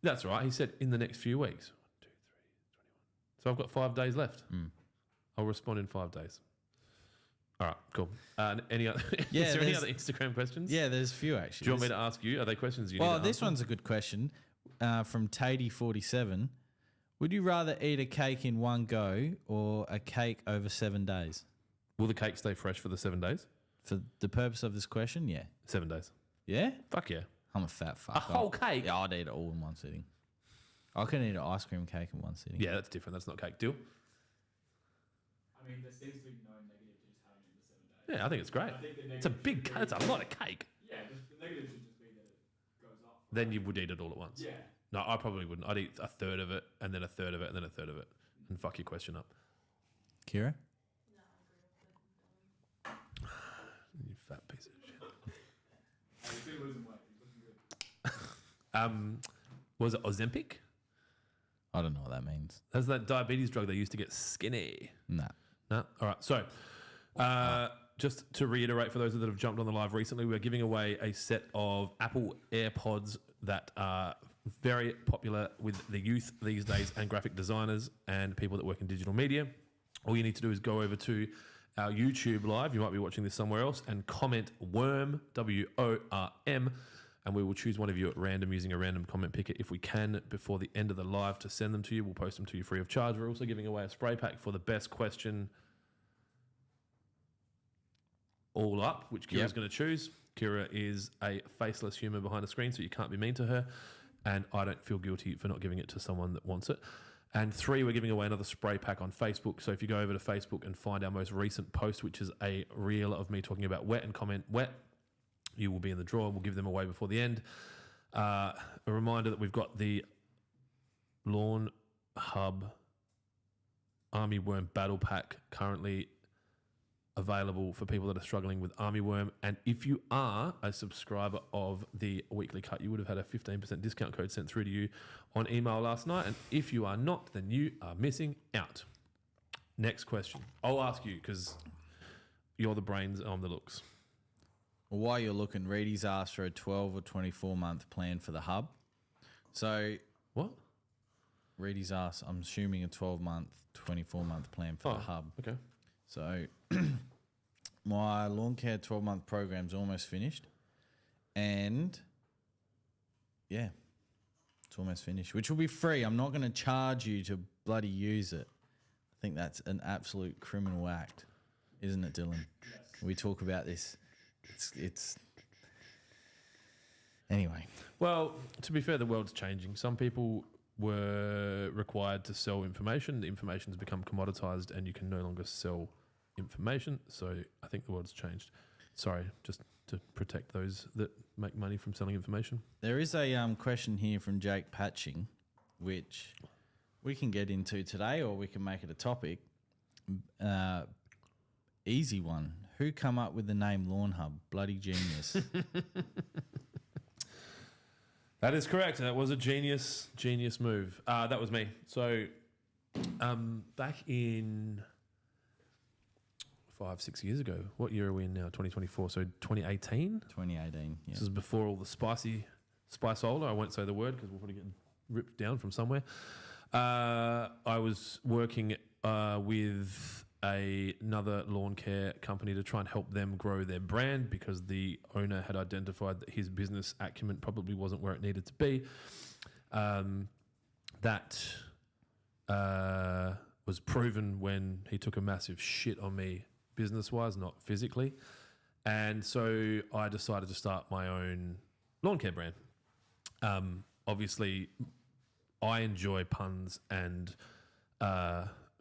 That's right. He said in the next few weeks. 1, 2, 3, 21. So I've got 5 days left. I'll respond in 5 days. All right, cool. Any other? Yeah, is there any other Instagram questions? Yeah, there's a few actually. Do you want me to ask you? Are they questions you need Well, to this answer? one's a good question from Tatey47. Would you rather eat a cake in one go or a cake over 7 days? Will the cake stay fresh for the 7 days? For the purpose of this question, yeah. 7 days. Yeah? Fuck yeah. I'm a fat fuck. A whole cake? Yeah, I'd eat it all in one sitting. I can eat an ice cream cake in one sitting. Yeah, that's different. That's not cake. Deal? I mean, there seems to be no negative to just having it in the 7 days. Yeah, I think it's great. I think the It's a negative big should cake. It's a lot of cake. Yeah, the negative should just be that it goes up. Then you would eat it all at once. Yeah. No, I probably wouldn't. I'd eat a third of it and then a third of it and then a third of it and fuck your question up. Kira? No, I agree with it. You fat piece of shit. He's still losing weight. He's looking good. Was it Ozempic? I don't know what that means. That's that diabetes drug they used to get skinny. Nah. No? All right. So, just to reiterate for those that have jumped on the live recently, we're giving away a set of Apple AirPods that are very popular with the youth these days and graphic designers and people that work in digital media. All you need to do is go over to our YouTube live. You might be watching this somewhere else and comment WORM, WORM, and we will choose one of you at random using a random comment picker if we can before the end of the live to send them to you. We'll post them to you free of charge. We're also giving away a spray pack for the best question all up, which Kira's going to choose. Kira is a faceless human behind a screen, so you can't be mean to her. And I don't feel guilty for not giving it to someone that wants it. And 3, we're giving away another spray pack on Facebook. So if you go over to Facebook and find our most recent post, which is a reel of me talking about wet and comment wet, you will be in the draw. We'll give them away before the end. A reminder that we've got the Lawnhub Army Worm Battle Pack currently available for people that are struggling with Army Worm. And if you are a subscriber of the Weekly Cut, you would have had a 15% discount code sent through to you on email last night. And if you are not, then you are missing out. Next question. I'll ask you because you're the brains and I'm the looks. Well, while you're looking, Reedy's asked for a 12 or 24 month plan for the hub. So What? Reedy's asked, I'm assuming a 12 month, 24 month plan for the hub. Okay. So my lawn care 12 month program's almost finished. And yeah, it's almost finished, which will be free. I'm not going to charge you to bloody use it. I think that's an absolute criminal act, isn't it, Dylan? Yes. We talk about this. It's anyway. Well, to be fair, the world's changing. Some people were required to sell information. The information has become commoditized and you can no longer sell information. So I think the world's changed. Sorry, just to protect those that make money from selling information. There is a question here from Jake Patching, which we can get into today or we can make it a topic. Easy one. Who come up with the name Lawnhub? Bloody genius. That is correct. That was a genius move. That was me. So back in 5-6 years ago, what year are we in now? 2024. So 2018? 2018. Yeah. This is before all the spice older. I won't say the word because we'll probably get ripped down from somewhere. I was working with another lawn care company to try and help them grow their brand because the owner had identified that his business acumen probably wasn't where it needed to be. That was proven when he took a massive shit on me business-wise, not physically. And so I decided to start my own lawn care brand. Obviously, I enjoy puns and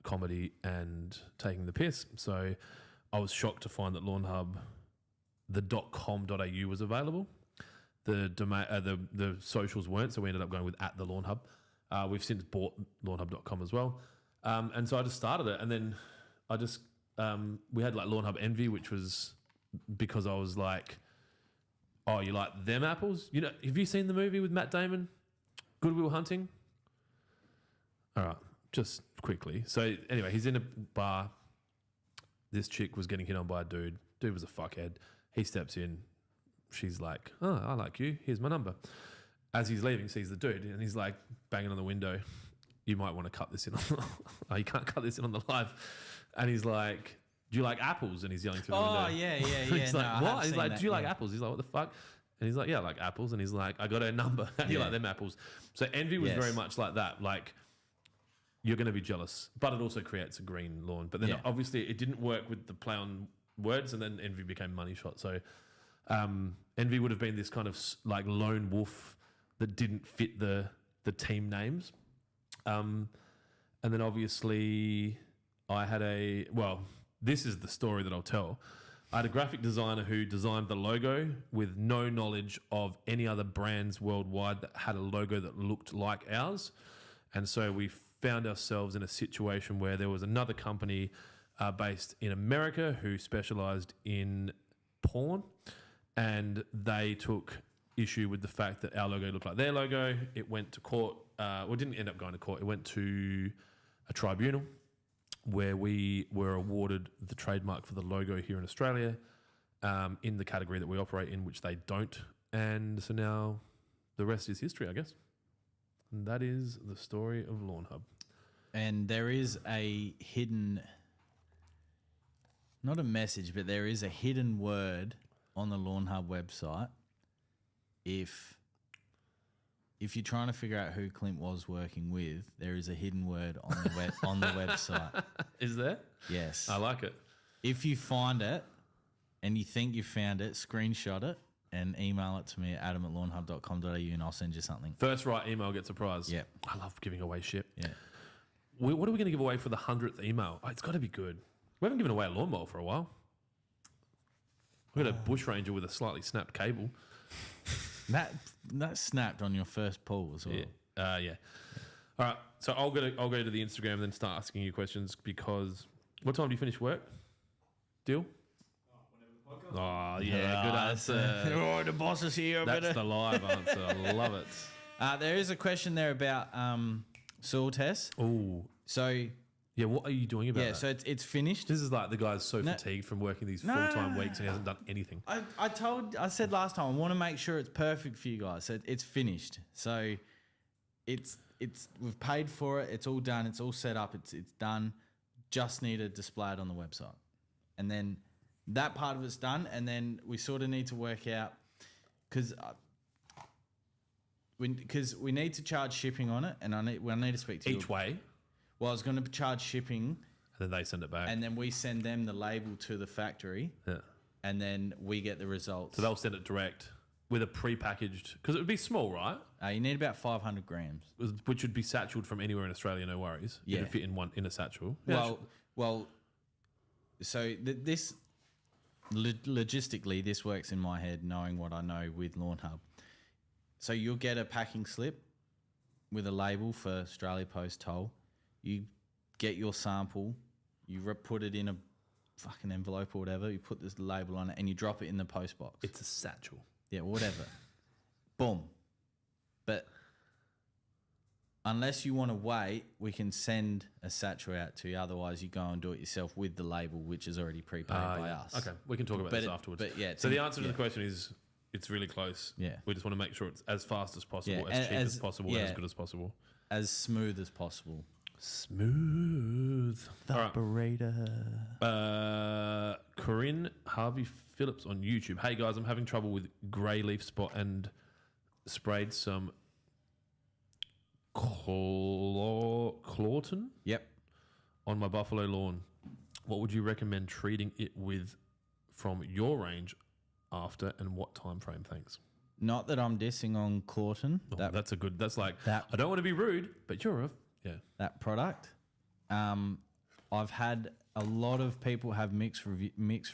comedy and taking the piss. So I was shocked to find that Lawnhub, the .com.au was available. The domain, the socials weren't, so we ended up going with @the_Lawnhub. We've since bought lawnhub.com as well. And so I just started it. And then I just, we had like Lawnhub Envy, which was because I was like, oh, you like them apples? You know, have you seen the movie with Matt Damon, Good Will Hunting? All right, just quickly. So anyway, he's in a bar. This chick was getting hit on by a dude. Dude was a fuckhead. He steps in. She's like, "Oh, I like you. Here's my number." As he's leaving, sees the dude, and he's like banging on the window. You might want to cut this in. Oh, you can't cut this in on the live. And he's like, "Do you like apples?" And he's yelling through the window. Oh, yeah. He's No, like, I "What?" have He's seen like, that, "Do you like yeah. apples?" He's like, "What the fuck?" And he's like, "Yeah, I like apples." And he's like, "I got her number. How do you Yeah. like them apples?" So envy was Yes. very much like that. Like, you're going to be jealous, but it also creates a green lawn. But then Yeah. obviously it didn't work with the play on words, and then envy became money shot. So envy would have been this kind of like lone wolf that didn't fit the team names. And then obviously I had this is the story that I'll tell. I had a graphic designer who designed the logo with no knowledge of any other brands worldwide that had a logo that looked like ours. And so we found ourselves in a situation where there was another company based in America who specialized in porn, and they took issue with the fact that our logo looked like their logo. It went to court. It didn't end up going to court. It went to a tribunal where we were awarded the trademark for the logo here in Australia in the category that we operate in, which they don't. And so now the rest is history, I guess. And that is the story of Lawnhub. And there is a hidden, not a message, but there is a hidden word on the Lawnhub website. If you're trying to figure out who Clint was working with, there is a hidden word on the on the website. Is there? Yes. I like it. If you find it and you think you found it, screenshot it and email it to me at adam@lawnhub.com.au and I'll send you something. First right email gets a prize. Yep. I love giving away shit. Yeah. What are we going to give away for the 100th email? Oh, it's got to be good. We haven't given away a lawnmower for a while. We've got a bush ranger with a slightly snapped cable. That snapped on your first pull as well. Yeah. Yeah. All right. So I'll go to the Instagram and then start asking you questions because what time do you finish work? Deal? Whenever the podcast. Oh, yeah. Good answer. Oh, the boss is here. That's the live answer. I love it. There is a question there about soil tests. Oh. So Yeah, what are you doing about that? so it's finished. This is like the guy's so No. fatigued from working these No. full-time weeks and he hasn't done anything. I said last time I want to make sure it's perfect for you guys. So it's finished. So it's we've paid for it. It's all done. It's all set up. It's done. Just need to display it on the website, and then that part of it's done. And then we sort of need to work out because we need to charge shipping on it, and I need to speak to you. Each way, Well, I was going to charge shipping, and then they send it back. and then we send them the label to the factory, Yeah. and then we get the results. So they'll send it direct with a pre-packaged, because it would be small, right? You need about 500 grams. Which would be satcheled from anywhere in Australia, no worries. Yeah. It'd fit in a satchel. Yeah, Well. So this logistically, this works in my head, knowing what I know with Lawnhub. So you'll get a packing slip with a label for Australia Post Toll. You get your sample, you put it in a fucking envelope or whatever. You put this label on it, and you drop it in the post box. It's a satchel. Yeah, whatever. Boom. But unless you want to wait, we can send a satchel out to you. Otherwise, you go and do it yourself with the label, which is already prepaid by Yeah. us. Okay, we can talk about But this it- afterwards. but yeah, so the answer to yeah. the question is it's really close. Yeah. We just want to make sure it's as fast as possible, Yeah, as cheap as as- possible, yeah. and as good as possible. As smooth as possible. Smooth. All right. Operator. Corinne Harvey Phillips on YouTube. Hey guys, I'm having trouble with grey leaf spot and sprayed some Clawton Yep. on my buffalo lawn. What would you recommend treating it with from your range after and what time frame? Thanks. Not that I'm dissing on Clawton, Oh, that's a good. That's like that- I don't want to be rude, but you're a yeah. that product. I've had a lot of people have mixed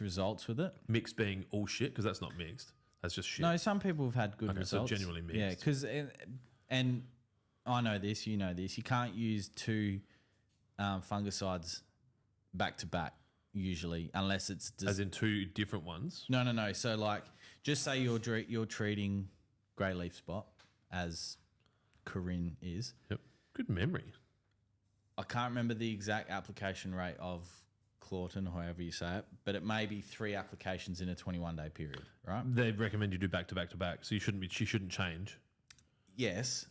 results with it. Mixed being all shit because that's not mixed. That's just shit. No, some people have had good Okay, so results. genuinely mixed. Yeah, because and I know this, you know this. You can't use two fungicides back to back usually, unless it's As in two different ones. no. So like, just say you're treating grey leaf spot as Corinne is. Yep. Good memory. I can't remember the exact application rate of Clawton, or however you say it, but it may be 3 applications in a 21-day period, right? They recommend you do back to back to back, so she shouldn't change. Yes,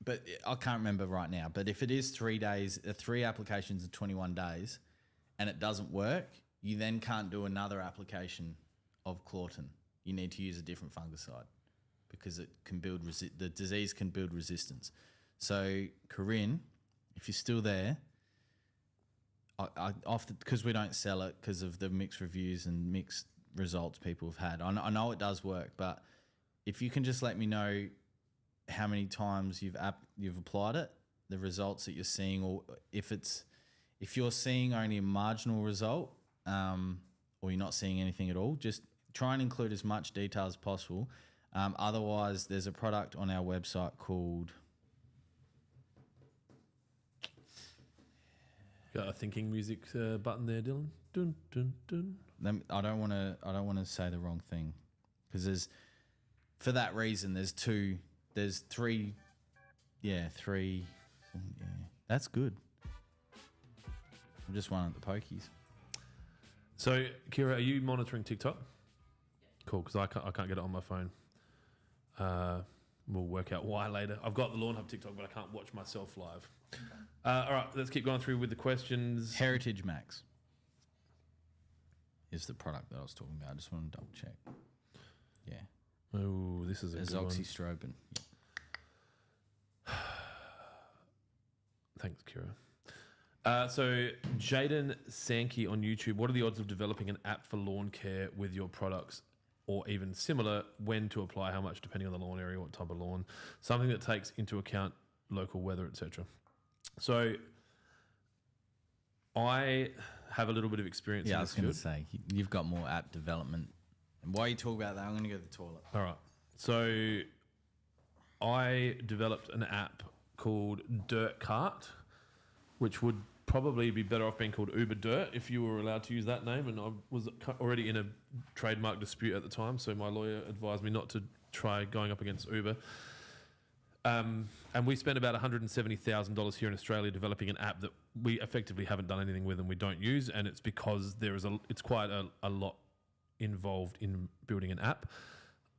but I can't remember right now. But if it is 3 days, 3 applications in 21 days, and it doesn't work, you then can't do another application of Clawton. You need to use a different fungicide because it can build the disease can build resistance. So, Corinne, if you're still there, I often, because we don't sell it because of the mixed reviews and mixed results people have had. I know it does work, but if you can just let me know how many times you've applied it, the results that you're seeing, or if you're seeing only a marginal result, or you're not seeing anything at all, just try and include as much detail as possible. Otherwise, there's a product on our website called. Got a thinking music button there, Dylan. Dun, dun, dun. I don't want to say the wrong thing, because for that reason there's 3. Yeah, 3. Yeah, that's good. I'm just one at the pokies. So, Kira, are you monitoring TikTok? Yeah. Cool, because I can't get it on my phone. We'll work out why later. I've got the Lawnhub TikTok, but I can't watch myself live. Okay. All right, let's keep going through with the questions. Heritage Max is the product that I was talking about. I just want to double check. Yeah. Oh, this is a good one. Azoxystrobin. Yeah. Thanks, Kira. So, Jaden Sankey on YouTube. What are the odds of developing an app for lawn care with your products? Or even similar, when to apply, how much, depending on the lawn area, what type of lawn, something that takes into account local weather, etc. So, I have a little bit of experience in this field. I was going to say, you've got more app development. And while you talk about that, I'm going to go to the toilet. All right. So, I developed an app called Dirt Cart, which would probably be better off being called Uber Dirt if you were allowed to use that name, and I was already in a trademark dispute at the time, so my lawyer advised me not to try going up against Uber. And we spent about $170,000 here in Australia developing an app that we effectively haven't done anything with and we don't use, and it's because it's quite a lot involved in building an app.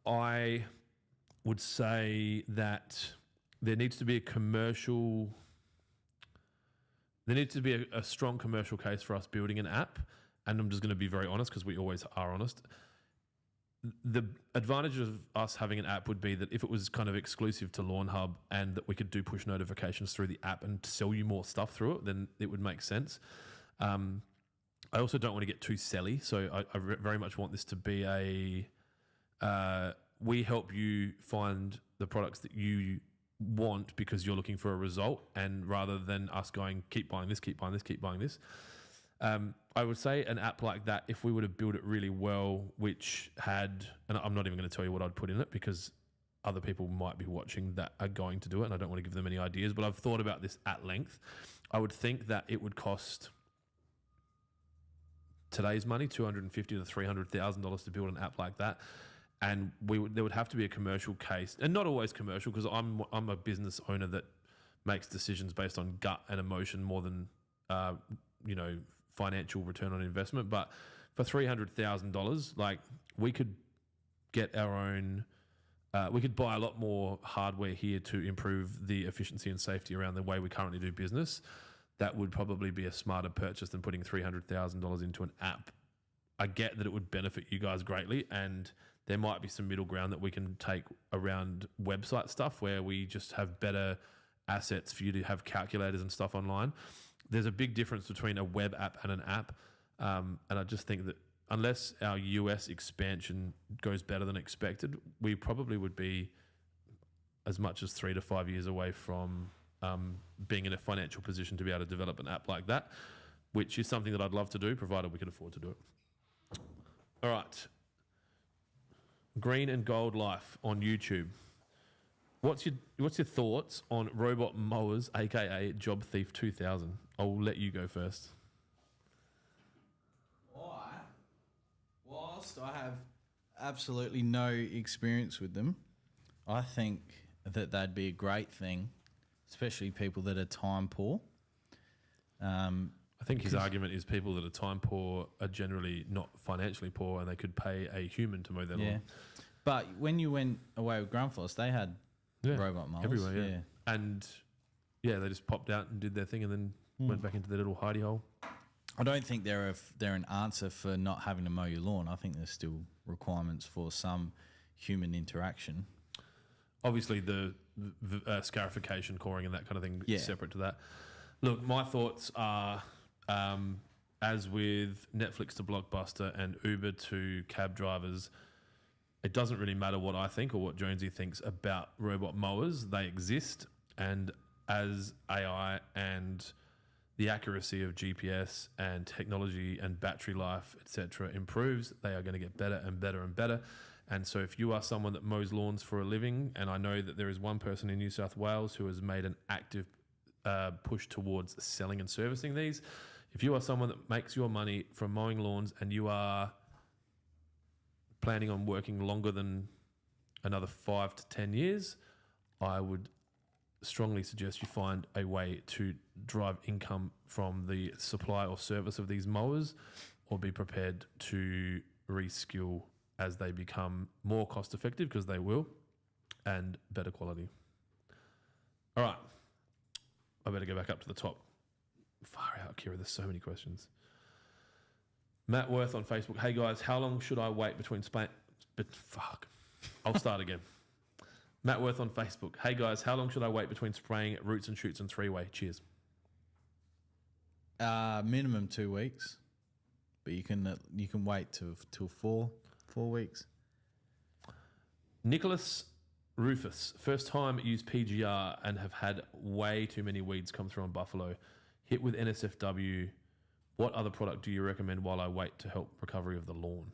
I would say that there needs to be a strong commercial case for us building an app, and I'm just going to be very honest because we always are honest. The advantage of us having an app would be that if it was kind of exclusive to Lawnhub and that we could do push notifications through the app and sell you more stuff through it, then it would make sense. I also don't want to get too selly, so I very much want this to be we help you find the products that you want because you're looking for a result, and rather than us going keep buying this, keep buying this, keep buying this. I would say an app like that, if we were to build it really well, which had, and I'm not even going to tell you what I'd put in it because other people might be watching that are going to do it and I don't want to give them any ideas, but I've thought about this at length. I would think that it would cost today's money $250,000 to $300,000 to build an app like that. And there would have to be a commercial case, and not always commercial, because I'm a business owner that makes decisions based on gut and emotion more than financial return on investment. But for $300,000, like we could get our own, we could buy a lot more hardware here to improve the efficiency and safety around the way we currently do business. That would probably be a smarter purchase than putting $300,000 into an app. I get that it would benefit you guys greatly, and there might be some middle ground that we can take around website stuff where we just have better assets for you to have calculators and stuff online. There's a big difference between a web app and an app. And I just think that unless our US expansion goes better than expected, we probably would be as much as 3 to 5 years away from being in a financial position to be able to develop an app like that, which is something that I'd love to do, provided we could afford to do it. All right. Green and Gold Life on YouTube. What's your thoughts on robot mowers, aka Job Thief 2000? I'll let you go first. Whilst I have absolutely no experience with them, I think that that'd be a great thing, especially people that are time poor. I think his argument is people that are time poor are generally not financially poor, and they could pay a human to mow their Yeah. lawn. But when you went away with Grundfos, they had robot mowers. Everywhere, yeah. And yeah, they just popped out and did their thing and then went back into their little hidey hole. I don't think they're an answer for not having to mow your lawn. I think there's still requirements for some human interaction. Obviously, the scarification, coring, and that kind of thing Yeah. is separate to that. Look, my thoughts are, as with Netflix to Blockbuster and Uber to cab drivers, it doesn't really matter what I think or what Jonesy thinks about robot mowers. They exist, and as AI and the accuracy of GPS and technology and battery life, etc., improves, they are going to get better and better and better. And so if you are someone that mows lawns for a living, and I know that there is one person in New South Wales who has made an active push towards selling and servicing these, if you are someone that makes your money from mowing lawns and you are planning on working longer than another 5 to 10 years, I would strongly suggest you find a way to drive income from the supply or service of these mowers, or be prepared to reskill as they become more cost effective, because they will, and better quality. All right. I better go back up to the top. Far out, Kira. There's so many questions. Matt Worth on Facebook. Hey guys, how long should I wait between I'll start again. Matt Worth on Facebook. Hey guys, how long should I wait between spraying roots and shoots and three-way? Cheers. Minimum 2 weeks, but you can wait till 4 weeks. Nicholas Rufus. First time used PGR and have had way too many weeds come through on Buffalo. Hit with NSFW. What other product do you recommend while I wait to help recovery of the lawn?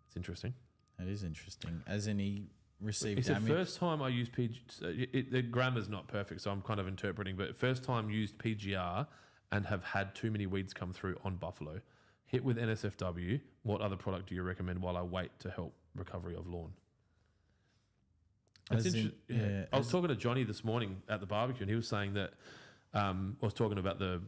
It's interesting. That is interesting. As in he received It's damage. the first time I used PGR. The grammar's not perfect, so I'm kind of interpreting, but first time used PGR and have had too many weeds come through on Buffalo. Hit with NSFW. What other product do you recommend while I wait to help recovery of lawn? As in- yeah, I was talking to Johnny this morning at the barbecue, and he was saying that I was talking about the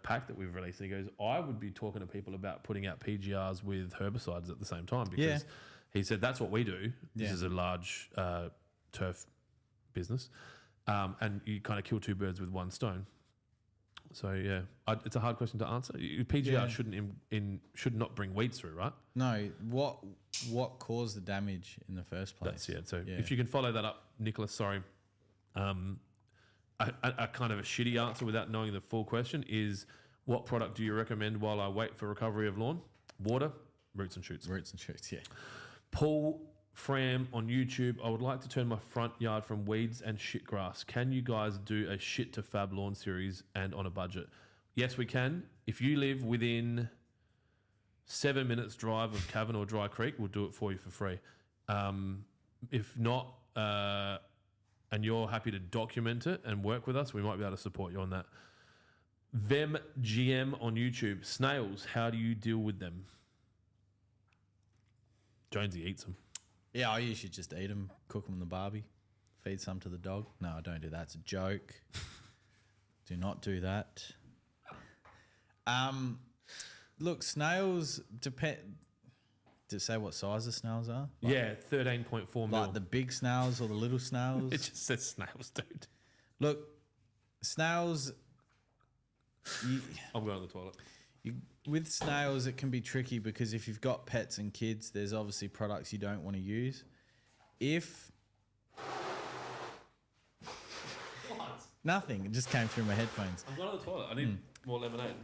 pack that we've released, and he goes, I would be talking to people about putting out PGRs with herbicides at the same time, because he said that's what we do. This is a large turf business, and you kind of kill two birds with one stone. So yeah, it's a hard question to answer. PGR should not bring weeds through, right? No, what caused the damage in the first place? That's it. So if you can follow that up, Nicholas, sorry. A kind of a shitty answer without knowing the full question is, what product do you recommend while I wait for recovery of lawn? Water, roots and shoots. Roots and shoots, yeah. Paul Fram on YouTube. I would like to turn my front yard from weeds and shit grass. Can you guys do a shit to fab lawn series and on a budget? Yes, we can. If you live within 7 minutes drive of Cavan or Dry Creek, we'll do it for you for free. If not, and you're happy to document it and work with us, we might be able to support you on that. Vem GM on YouTube. Snails, how do you deal with them? Jonesy eats them. Yeah, I usually just eat them, cook them in the barbie, feed some to the dog. No, I don't do that. It's a joke. Do not do that. Look, snails depend. To say what size the snails are? Like, Yeah, 13.4 mil. like the big snails or the little snails? It just says snails, dude. Look, snails. I'm going to the toilet. With snails, it can be tricky because if you've got pets and kids, there's obviously products you don't want to use. Nothing, it just came through my headphones. I'm going to the toilet. I need more lemonade.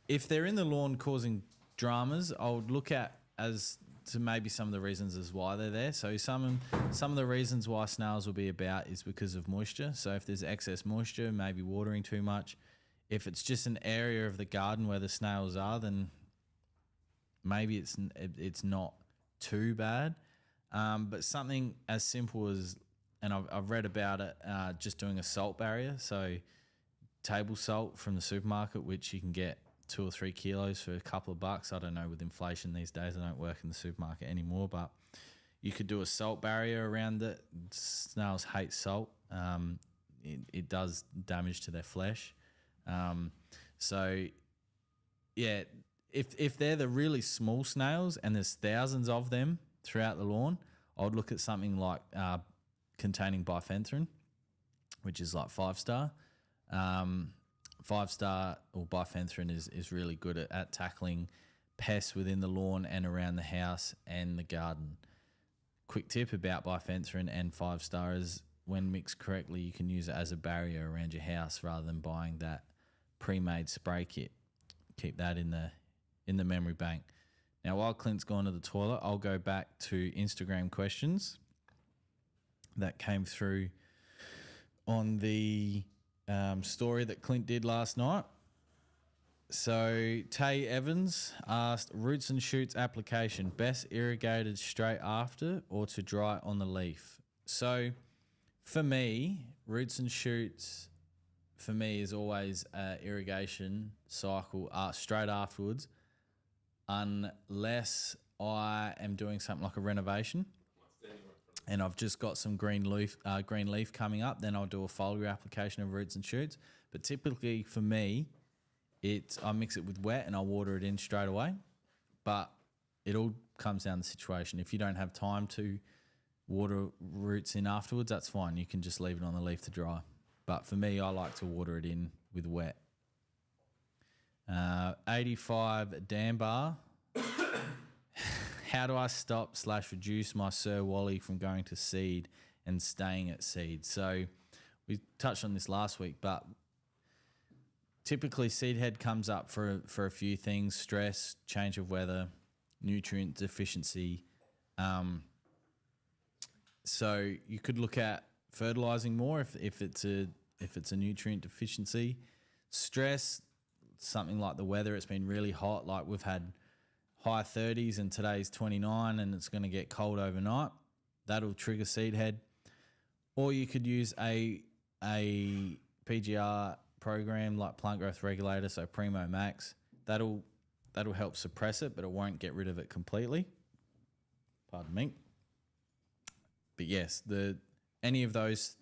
If they're in the lawn causing dramas, I would look at as to maybe some of the reasons as why they're there. So some of the reasons why snails will be about is because of moisture. So if there's excess moisture, maybe watering too much. If it's just an area of the garden where the snails are, then maybe it's not too bad. But something as simple as, and I've read about it, just doing a salt barrier. So table salt from the supermarket, which you can get 2 or 3 kilos for a couple of bucks. I don't know, with inflation these days, I don't work in the supermarket anymore, but you could do a salt barrier around it. Snails hate salt. it does damage to their flesh. So, yeah, if they're the really small snails and there's thousands of them throughout the lawn, I'd look at something like containing bifenthrin, which is like 5-star. 5-star or bifenthrin is really good at tackling pests within the lawn and around the house and the garden. Quick tip about bifenthrin and 5-star is when mixed correctly, you can use it as a barrier around your house rather than buying that pre-made spray kit. Keep that in the memory bank. Now, while Clint's gone to the toilet, I'll go back to Instagram questions that came through on the story that Clint did last night. So Tay Evans asked, roots and shoots application, best irrigated straight after or to dry on the leaf? So for me, roots and shoots for me is always irrigation cycle straight afterwards, unless I am doing something like a renovation and I've just got some green leaf coming up, then I'll do a foliar application of roots and shoots. But typically for me, I mix it with wet and I water it in straight away. But it all comes down to the situation. If you don't have time to water roots in afterwards, that's fine. You can just leave it on the leaf to dry. But for me, I like to water it in with wet. 85 Dambar. How do I stop/reduce my Sir Wally from going to seed and staying at seed? So we touched on this last week, but typically seed head comes up for a few things: stress, change of weather, nutrient deficiency. So you could look at fertilizing more if it's a nutrient deficiency. Stress, something like the weather. It's been really hot. Like we've had high 30s and today's 29 and it's going to get cold overnight. That'll trigger seed head. Or you could use a PGR program like plant growth regulator, so Primo Max. That'll help suppress it, but it won't get rid of it completely. Pardon me. But yes, any of those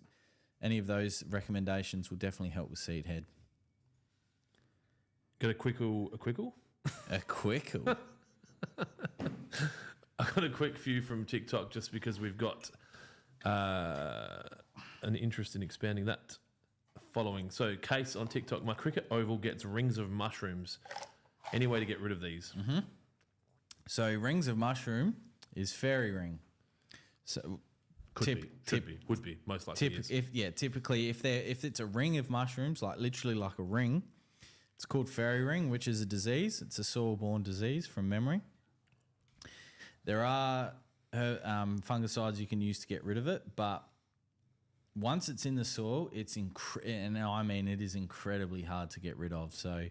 recommendations will definitely help with seed head. Got a quickle? A quickle? I got a quick few from TikTok just because we've got an interest in expanding that following. So, Case on TikTok, my cricket oval gets rings of mushrooms. Any way to get rid of these? Mm-hmm. So, rings of mushroom is fairy ring. So, would be most likely. Typically, if it's a ring of mushrooms, like literally like a ring, it's called fairy ring, which is a disease. It's a soil-borne disease from memory. There are fungicides you can use to get rid of it, but once it's in the soil, it is incredibly hard to get rid of. So,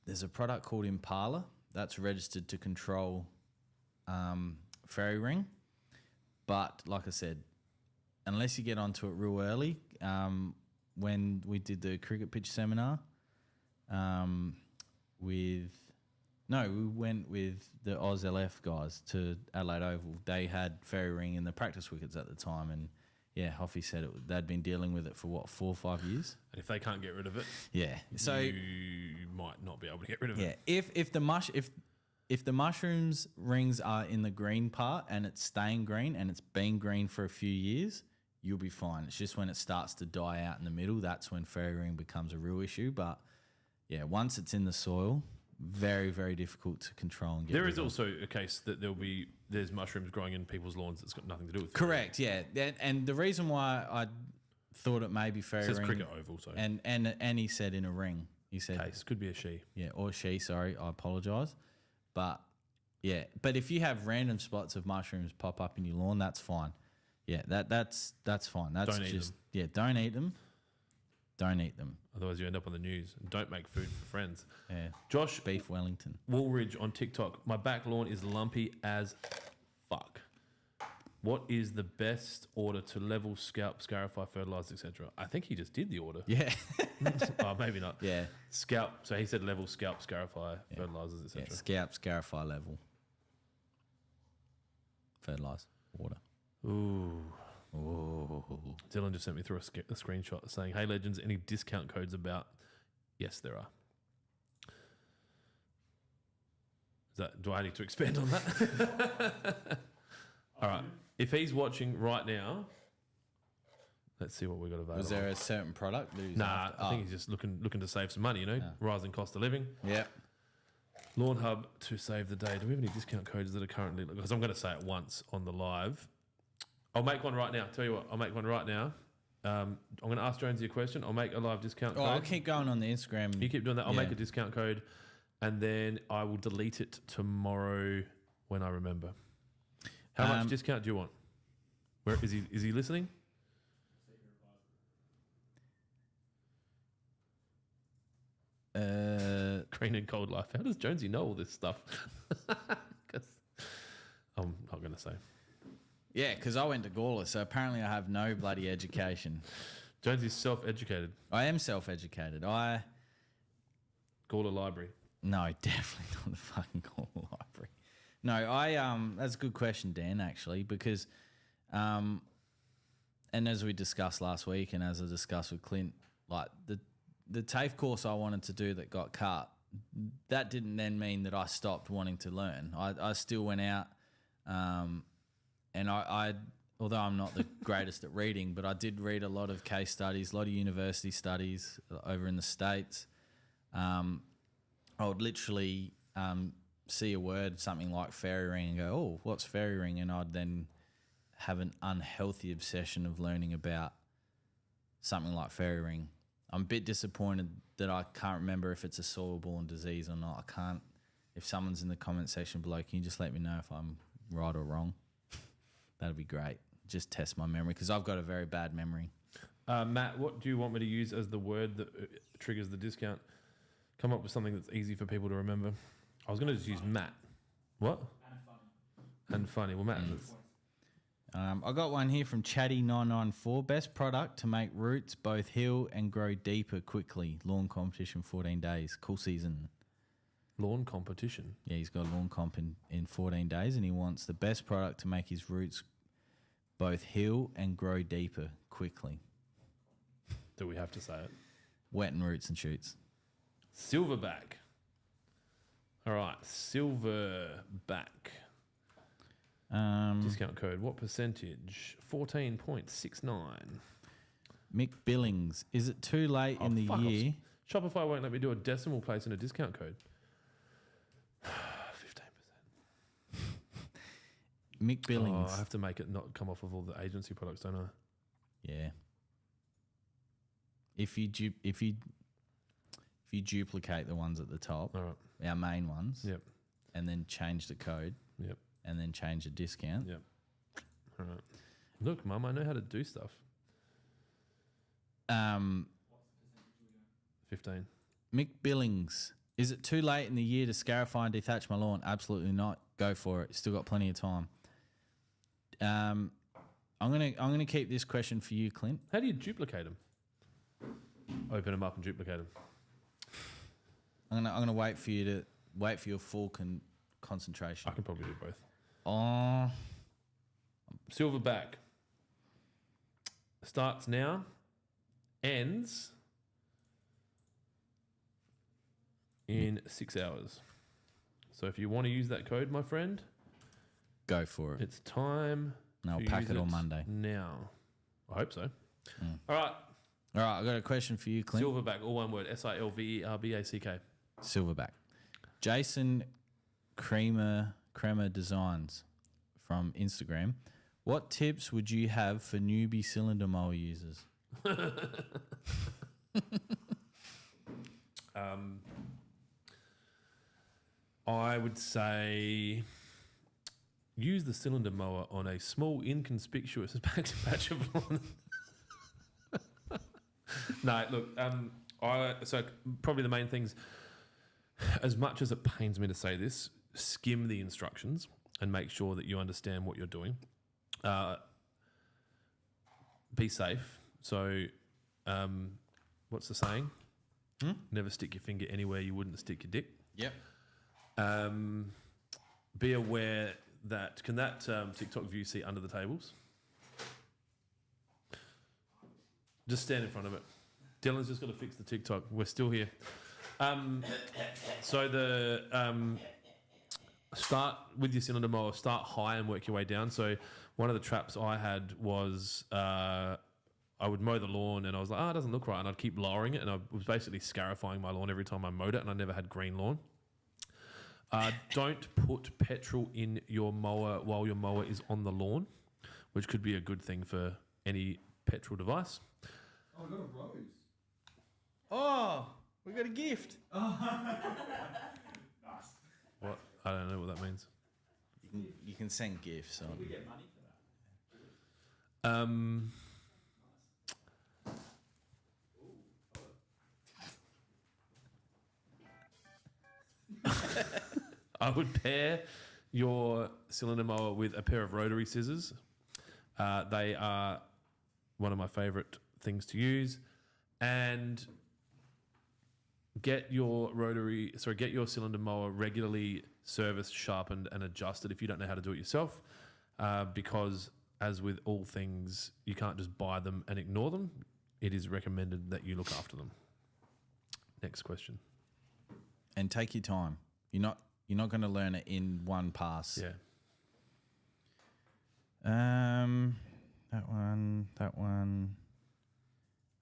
there's a product called Impala that's registered to control fairy ring, but like I said, unless you get onto it real early, when we did the cricket pitch seminar, we went with the Oz LF guys to Adelaide Oval. They had fairy ring in the practice wickets at the time, and yeah, Hoffy said they'd been dealing with it for 4 or 5 years. And if they can't get rid of it, yeah, so you might not be able to get rid of it. Yeah, if the mushrooms rings are in the green part and it's staying green and it's been green for a few years, you'll be fine. It's just when it starts to die out in the middle, that's when fairy ring becomes a real issue. But yeah, once it's in the soil, very, very difficult to control and get There rid is of. also a case that there's mushrooms growing in people's lawns that's got nothing to do with Correct, yeah. And the reason why I thought it may be fairy ring. It says ring. cricket oval, so. And he said in a ring. He said Case, could be a she. Yeah, or she, sorry, I apologise. But yeah, but if you have random spots of mushrooms pop up in your lawn, that's fine. Yeah, that's fine. That's Don't eat just them. Yeah, don't eat them. Don't eat them. Otherwise, you end up on the news. And don't make food for friends. Yeah. Josh Beef Wellington. Woolridge on TikTok. My back lawn is lumpy as fuck. What is the best order to level, scalp, scarify, fertilize, etc.? I think he just did the order. Yeah. Oh, maybe not. Yeah. Scalp. So he said level, scalp, scarify, fertilizers, etc. Yeah, scalp, scarify level. Fertilise. Water. Ooh. Oh. Dylan just sent me through a screenshot saying, "Hey legends, any discount codes about?" Yes, there are. Do I need to expand on that? All right. If he's watching right now, let's see what we got available. Was there a certain product? That he was Nah, after? I think he's just looking to save some money. You know, rising cost of living. Yep. Lawnhub to save the day. Do we have any discount codes that are currently? Because I'm going to say it once on the live. I'll make one right now. Tell you what, I'll make one right now. I'm going to ask Jonesy a question. I'll make a live discount code. I'll keep going on the Instagram. You keep doing that. I'll make a discount code, and then I will delete it tomorrow when I remember. How much discount do you want? Where is he? Is he listening? Green and cold life. How does Jonesy know all this stuff? 'Cause I'm not going to say. Yeah, because I went to Gawler, so apparently I have no bloody education. Jonesy's self-educated. I am self-educated. Gawler Library. No, definitely not the fucking Gawler Library. No, that's a good question, Dan, actually, because and as we discussed last week and as I discussed with Clint, like the TAFE course I wanted to do that got cut, that didn't then mean that I stopped wanting to learn. I still went out and I although I'm not the greatest at reading, but I did read a lot of case studies, a lot of university studies over in the States. I would literally see a word, something like fairy ring, and go, oh, what's fairy ring? And I'd then have an unhealthy obsession of learning about something like fairy ring. I'm a bit disappointed that I can't remember if it's a soil-borne disease or not. I can't. If someone's in the comment section below, can you just let me know if I'm right or wrong? That'd be great. Just test my memory because I've got a very bad memory. Matt, what do you want me to use as the word that triggers the discount? Come up with something that's easy for people to remember. I was going to just use Matt. What? And funny. And funny. Well, Matt. I got one here from Chatty994. Best product to make roots both heal and grow deeper quickly. Lawn competition 14 days. Cool season. Lawn competition? Yeah, he's got a lawn comp in 14 days and he wants the best product to make his roots both heal and grow deeper quickly. Do we have to say it? Wet and roots and shoots. Silverback. All right, Silverback. Discount code. What percentage? 14.69. Mick Billings. Is it too late in the year? Shopify won't let me do a decimal place in a discount code. 15%. Mick Billings. Oh, I have to make it not come off of all the agency products, don't I? Yeah. If you duplicate the ones at the top, All right. our main ones, Yep. and then change the code, Yep. and then change the discount. Yep. All right. Look, Mum, I know how to do stuff. 15. Mick Billings. Is it too late in the year to scarify and dethatch my lawn? Absolutely not. Go for it. Still got plenty of time. I'm gonna keep this question for you, Clint. How do you duplicate them? Open them up and duplicate them. I'm gonna wait for your full concentration. I can probably do both. Oh, Silverback starts now, ends in 6 hours. So if you want to use that code, my friend, go for it. it's time. And I'll to pack use it on Monday. Now, I hope so. All right, All right, I got a question for you, Clint. Silverback, all one word: Silverback. Silverback. Jason Creamer Designs from Instagram. What tips would you have for newbie cylinder mower users? I would say use the cylinder mower on a small, inconspicuous patch of lawn. No, look, so probably the main things, as much as it pains me to say this, skim the instructions and make sure that you understand what you're doing. Be safe. So, what's the saying? Never stick your finger anywhere you wouldn't stick your dick. Yep. Be aware that. Can that TikTok view see under the tables? Just stand in front of it. Dylan's just got to fix the TikTok. We're still here. So the start with your cylinder mower. Start high and work your way down. So one of the traps I had was I would mow the lawn and I was like, it doesn't look right, and I'd keep lowering it, and I was basically scarifying my lawn every time I mowed it, and I never had green lawn. Don't put petrol in your mower while your mower is on the lawn, which could be a good thing for any petrol device. Oh, I got a rose. Oh, we got a gift. Nice. What? I don't know what that means. You can send gifts. We On. get money for that. I would pair your cylinder mower with a pair of rotary scissors. They are one of my favourite things to use. And get your cylinder mower regularly serviced, sharpened, and adjusted if you don't know how to do it yourself. Because as with all things, you can't just buy them and ignore them. It is recommended that you look after them. Next question. And take your time. You're not going to learn it in one pass. Yeah. That one.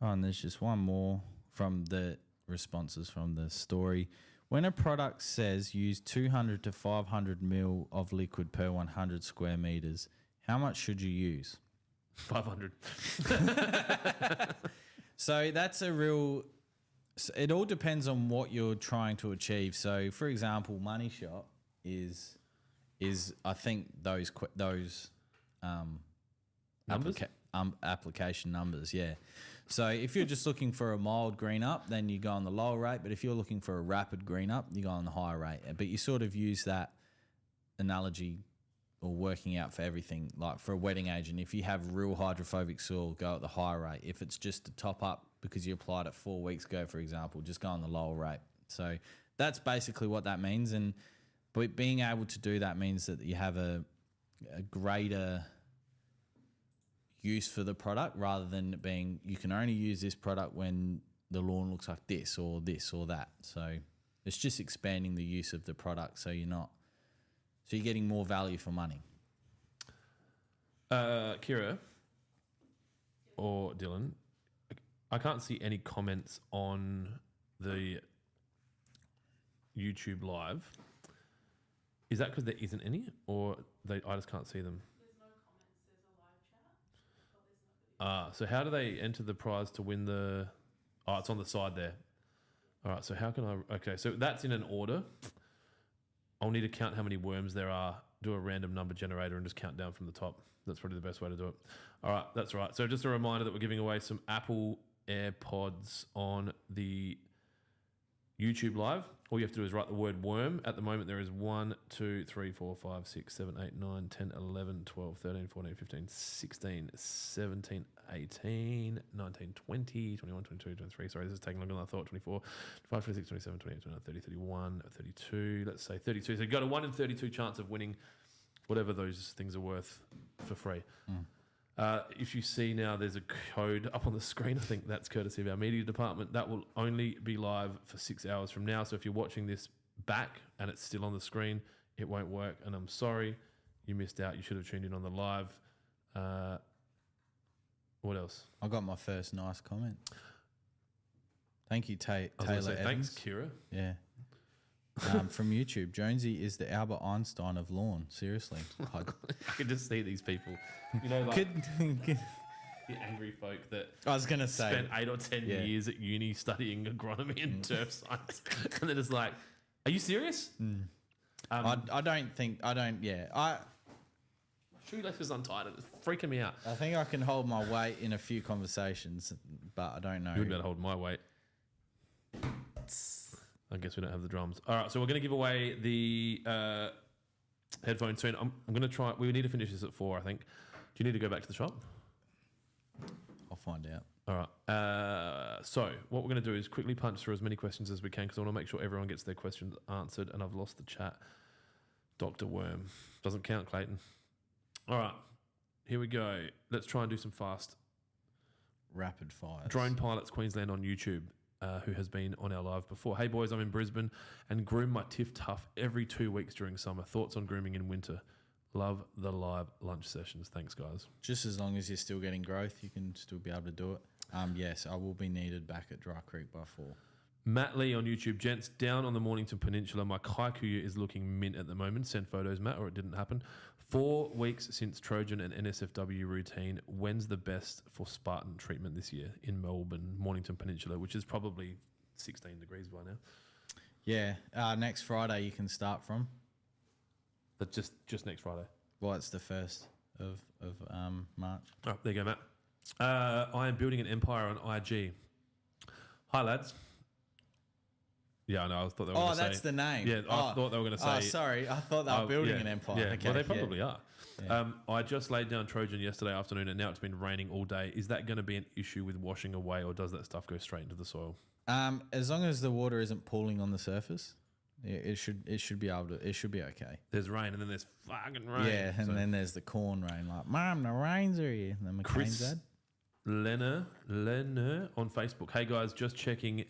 Oh, and there's just one more from the responses from the story. When a product says use 200 to 500 mil of liquid per 100 square meters, how much should you use? 500. So that's a real. It all depends on what you're trying to achieve. So, for example, Money Shot is I think those Numbers? Application numbers, yeah. So if you're just looking for a mild green up, then you go on the lower rate. But if you're looking for a rapid green up, you go on the higher rate. But you sort of use that analogy or working out for everything. Like for a wetting agent, if you have real hydrophobic soil, go at the higher rate. If it's just a top up because you applied it 4 weeks ago, for example, just go on the lower rate. So that's basically what that means. And but being able to do that means that you have a greater use for the product, rather than it being you can only use this product when the lawn looks like this or that. So it's just expanding the use of the product so you're getting more value for money. Kira or Dylan, I can't see any comments on the YouTube live. Is that because there isn't any, or I just can't see them? There's no comments. There's a live chat, but there's no video. So how do they enter the prize to win the... Oh, it's on the side there. All right, so how can I... Okay, so that's in an order. I'll need to count how many worms there are, do a random number generator, and just count down from the top. That's probably the best way to do it. All right, that's right. So just a reminder that we're giving away some Apple AirPods on the YouTube live. All you have to do is write the word worm. At the moment, there is 1, 2, 3, 4, 5, 6, 7, 8, 9, 10, 11, 12, 13, 14, 15, 16, 17, 18, 19, 20, 21, 22, 23. Sorry, this is taking longer than I thought. 24, 25, 26, 27, 28, 29, 30, 31, 32. Let's say 32. So you've got a 1 in 32 chance of winning whatever those things are worth for free. If you see now, there's a code up on the screen. I think that's courtesy of our media department. That will only be live for 6 hours from now. So if you're watching this back and it's still on the screen, it won't work. And I'm sorry, you missed out. You should have tuned in on the live. What else? I got my first nice comment. Thank you, I was Taylor gonna say, Evans. thanks, Kira. Yeah. From YouTube, Jonesy is the Albert Einstein of lawn. Seriously. I can just see these people. You know, like the angry folk that I was going to say. spent 8 or 10 years at uni studying agronomy and turf science. And they're just like, are you serious? I don't think, Shoelaces untied. It's freaking me out. I think I can hold my weight in a few conversations, but I don't know. You wouldn't be able to hold my weight. I guess we don't have the drums. All right, so we're going to give away the headphones soon. I'm going to try. We need to finish this at 4, I think. Do you need to go back to the shop? I'll find out. All right. So what we're going to do is quickly punch through as many questions as we can because I want to make sure everyone gets their questions answered. And I've lost the chat Dr. Worm. Doesn't count, Clayton. All right. Here we go. Let's try and do some fast. Rapid fires. Drone Pilots Queensland on YouTube, who has been on our live before. Hey, boys, I'm in Brisbane and groom my Tiff Tough every 2 weeks during summer. Thoughts on grooming in winter? Love the live lunch sessions. Thanks, guys. Just as long as you're still getting growth, you can still be able to do it. Yes, I will be needed back at Dry Creek by 4. Matt Lee on YouTube. Gents, down on the Mornington Peninsula. My Kaikuya is looking mint at the moment. Send photos, Matt, or it didn't happen. 4 weeks since Trojan and NSFW routine. When's the best for Spartan treatment this year in Melbourne, Mornington Peninsula, which is probably 16 degrees by now? Yeah, next Friday you can start from. But just next Friday. Well, it's the 1st of March. Oh, there you go, Matt. I am building an empire on IG. Hi, lads. Yeah, I know. I thought they were going to say... Oh, that's the name. Yeah, I thought they were going to say... Oh, sorry. I thought they were building an empire. Yeah, Okay, well, they probably are. Yeah. I just laid down Trojan yesterday afternoon and now it's been raining all day. Is that going to be an issue with washing away or does that stuff go straight into the soil? As long as the water isn't pooling on the surface, it should be able to. It should be okay. There's rain and then there's fucking rain. Yeah, and then there's the corn rain. Like, Mum, the rains are here. And then McCain's Chris dad. Lenner on Facebook. Hey guys, just checking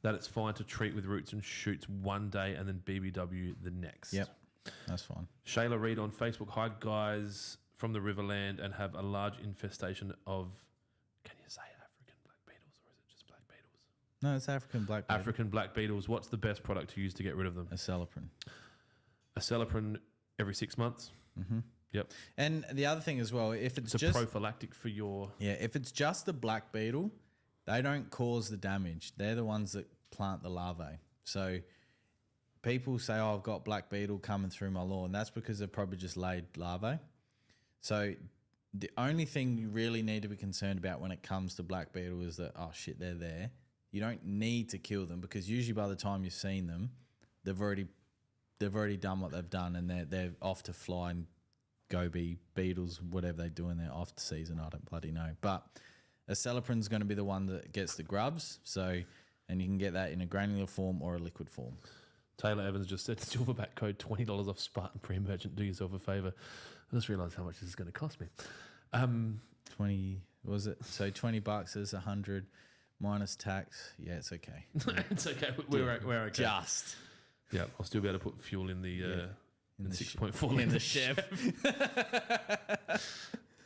that it's fine to treat with roots and shoots one day and then BBW the next. Yep, that's fine. Shayla Reed on Facebook. Hi guys from the Riverland and have a large infestation of, can you say African black beetles or is it just black beetles? No, it's African black beetle. African black beetles. What's the best product to use to get rid of them? Acelepryn. Acelepryn every 6 months. Mm-hmm. Yep. And the other thing as well, if it's It's a just prophylactic for your... yeah, if it's just the black beetle, they don't cause the damage. They're the ones that plant the larvae. So people say, "Oh, I've got black beetle coming through my lawn." That's because they've probably just laid larvae. So the only thing you really need to be concerned about when it comes to black beetle is that, oh shit, they're there. You don't need to kill them because usually by the time you've seen them, they've already done what they've done and they're off to fly and go be beetles, whatever they do in their off season. I don't bloody know. But Acelepryn's going to be the one that gets the grubs. So, and you can get that in a granular form or a liquid form. Taylor Evans just said, Silverback code $20 off Spartan pre-merchant. Do yourself a favour. I just realised how much this is going to cost me. 20, was it? So $20 is 100 minus tax. Yeah, it's okay. It's okay. We're okay. Just. Yeah, I'll still be able to put fuel in the In the 6.4 in the chef.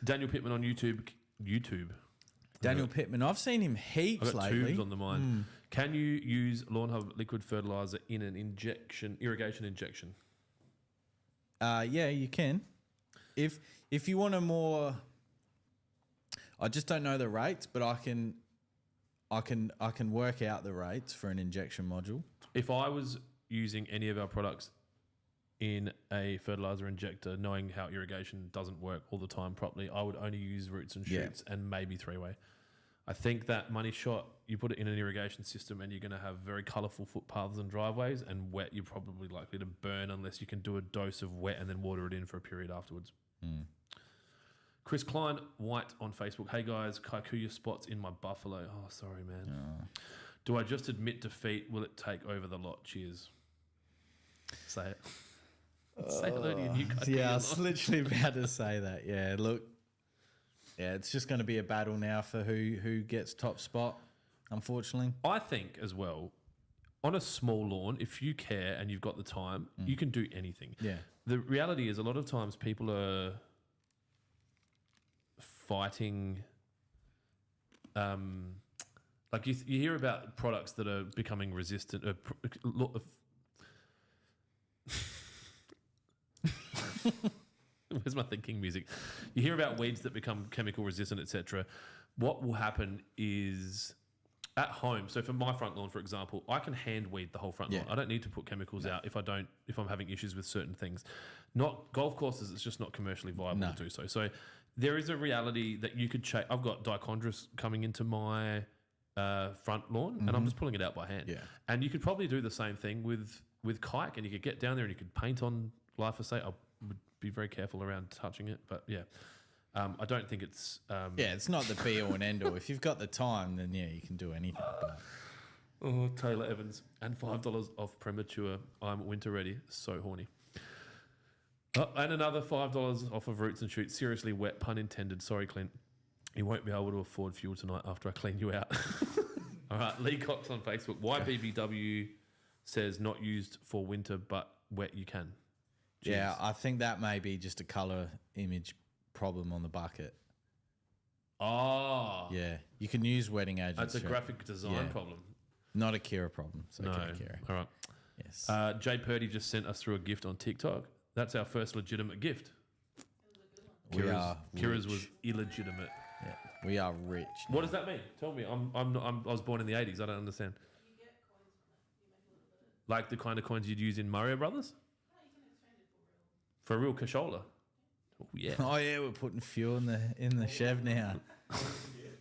Daniel Pittman on YouTube. Daniel Pittman. I've seen him heaps I've got lately. tubes on the mind. Can you use Lawnhub liquid fertilizer in an irrigation injection? Yeah, you can. If you want a more, I just don't know the rates, but I can work out the rates for an injection module. If I was using any of our products in a fertilizer injector, knowing how irrigation doesn't work all the time properly, I would only use roots and shoots and maybe 3-way. I think that money shot, you put it in an irrigation system and you're going to have very colourful footpaths and driveways, and wet you're probably likely to burn unless you can do a dose of wet and then water it in for a period afterwards. Chris Klein White on Facebook. Hey guys, Kaikuya spots in my buffalo. Oh, sorry, man. Do I just admit defeat? Will it take over the lot? Cheers. Say it. Say hello to your new Kaikuya. Yeah, I was literally about to say that. Yeah, look. Yeah, it's just going to be a battle now for who gets top spot, unfortunately. I think as well, on a small lawn, if you care and you've got the time, you can do anything. Yeah. The reality is a lot of times people are fighting, like you hear about products that are becoming resistant. Where's my thinking music? You hear about weeds that become chemical resistant, etc. What will happen is at home. So for my front lawn, for example, I can hand weed the whole front lawn. I don't need to put chemicals out if I'm having issues with certain things. Not golf courses. It's just not commercially viable to do so. So there is a reality that you could check. I've got dichondrous coming into my front lawn, and I'm just pulling it out by hand. Yeah. And you could probably do the same thing with kike, and you could get down there and you could paint on glyphosate. I would be very careful around touching it, but yeah. I don't think it's... it's not the be-all and end-all. If you've got the time, then yeah, you can do anything. But. Oh, Taylor Evans. And $5 off premature. I'm winter ready. So horny. Oh, and another $5 off of Roots and Shoots. Seriously wet, pun intended. Sorry, Clint. You won't be able to afford fuel tonight after I clean you out. All right, Lee Cox on Facebook. YBBW says not used for winter, but wet you can. Cheers. Yeah, I think that may be just a colour image problem on the bucket. Oh. Yeah, you can use wetting agents. That's a sure. graphic design Yeah. problem. Not a Kira problem. So No. Kira. All right. Yes. Jay Purdy just sent us through a gift on TikTok. That's our first legitimate gift. We are Kira's rich. was illegitimate. Yeah, we are rich. What does that mean? Tell me. I was born in the 80s. I don't understand. You get coins from it. You make a little bit of. Like the kind of coins you'd use in Mario Brothers? No, you can exchange it for real. For a real cashola? Oh, yeah. Oh yeah, we're putting fuel in the Chev now. It was a cool one.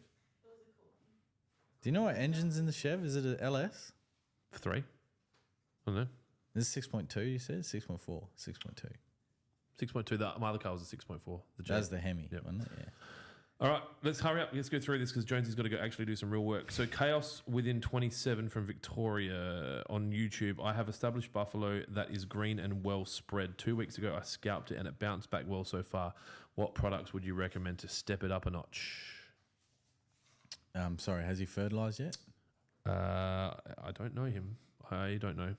Do you know what engine's in the Chev? Is it a LS? 3? I don't know. This is 6.2. You said 6.4, 6.2. 6.2. My other car was a 6.4. The J. That's the Hemi, Yep. wasn't it? Yeah. All right, let's hurry up. Let's go through this because Jonesy's got to go actually do some real work. So, Chaos Within 27 from Victoria on YouTube. I have established buffalo that is green and well spread. 2 weeks ago, I scalped it and it bounced back well so far. What products would you recommend to step it up a notch? Sorry, has he fertilised yet? I don't know him. I don't know.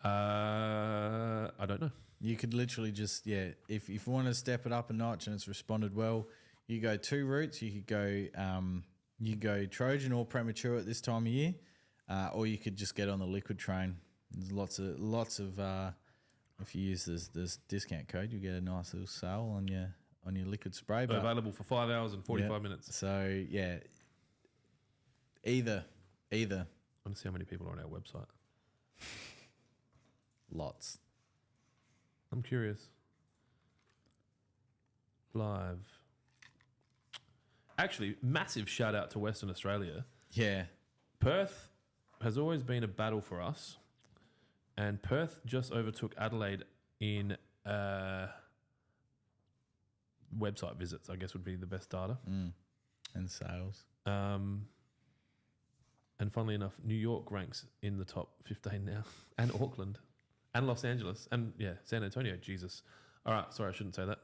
I don't know. You could literally just, if you want to step it up a notch and it's responded well, you go 2 routes. You could go Trojan or premature at this time of year, or you could just get on the liquid train. There's lots of if you use this discount code, you get a nice little sale on your liquid spray. But Available for 5 hours and 45 minutes. So yeah, either I want to see how many people are on our website. lots. I'm curious. Live. Actually, massive shout out to Western Australia. Yeah, Perth has always been a battle for us, and Perth just overtook Adelaide in website visits, I guess would be the best data. and sales. And funnily enough, New York ranks in the top 15 now, and Auckland, and Los Angeles, and San Antonio. Jesus. All right, sorry, I shouldn't say that.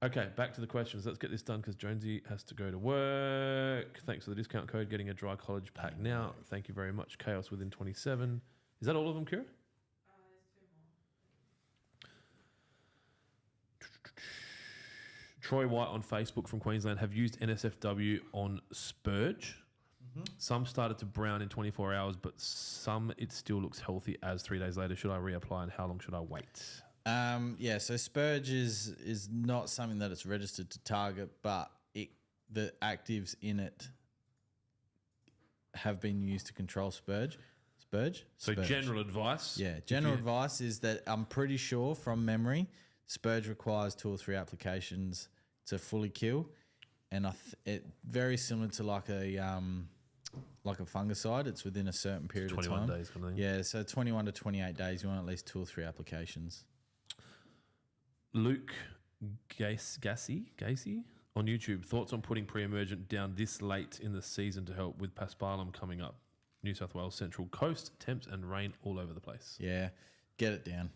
Okay, back to the questions. Let's get this done because Jonesy has to go to work. Thanks for the discount code. Getting a dry college pack now. Thank you very much. Chaos Within 27. Is that all of them, Kira? There's 2 more. Troy White on Facebook from Queensland have used NSFW on Spurge. Some started to brown in 24 hours, but some it still looks healthy as 3 days later. Should I reapply and how long should I wait? So Spurge is not something that it's registered to target, but the actives in it have been used to control Spurge. So general advice? Yeah, general advice is that I'm pretty sure from memory, Spurge requires 2 or 3 applications to fully kill, and it very similar to like a fungicide. It's within a certain period of time. 21 days kind of thing. Yeah, so 21 to 28 days. You want at least 2 or 3 applications. Luke Gacy on YouTube. Thoughts on putting pre-emergent down this late in the season to help with paspalum coming up? New South Wales Central Coast, temps and rain all over the place. Yeah, get it down.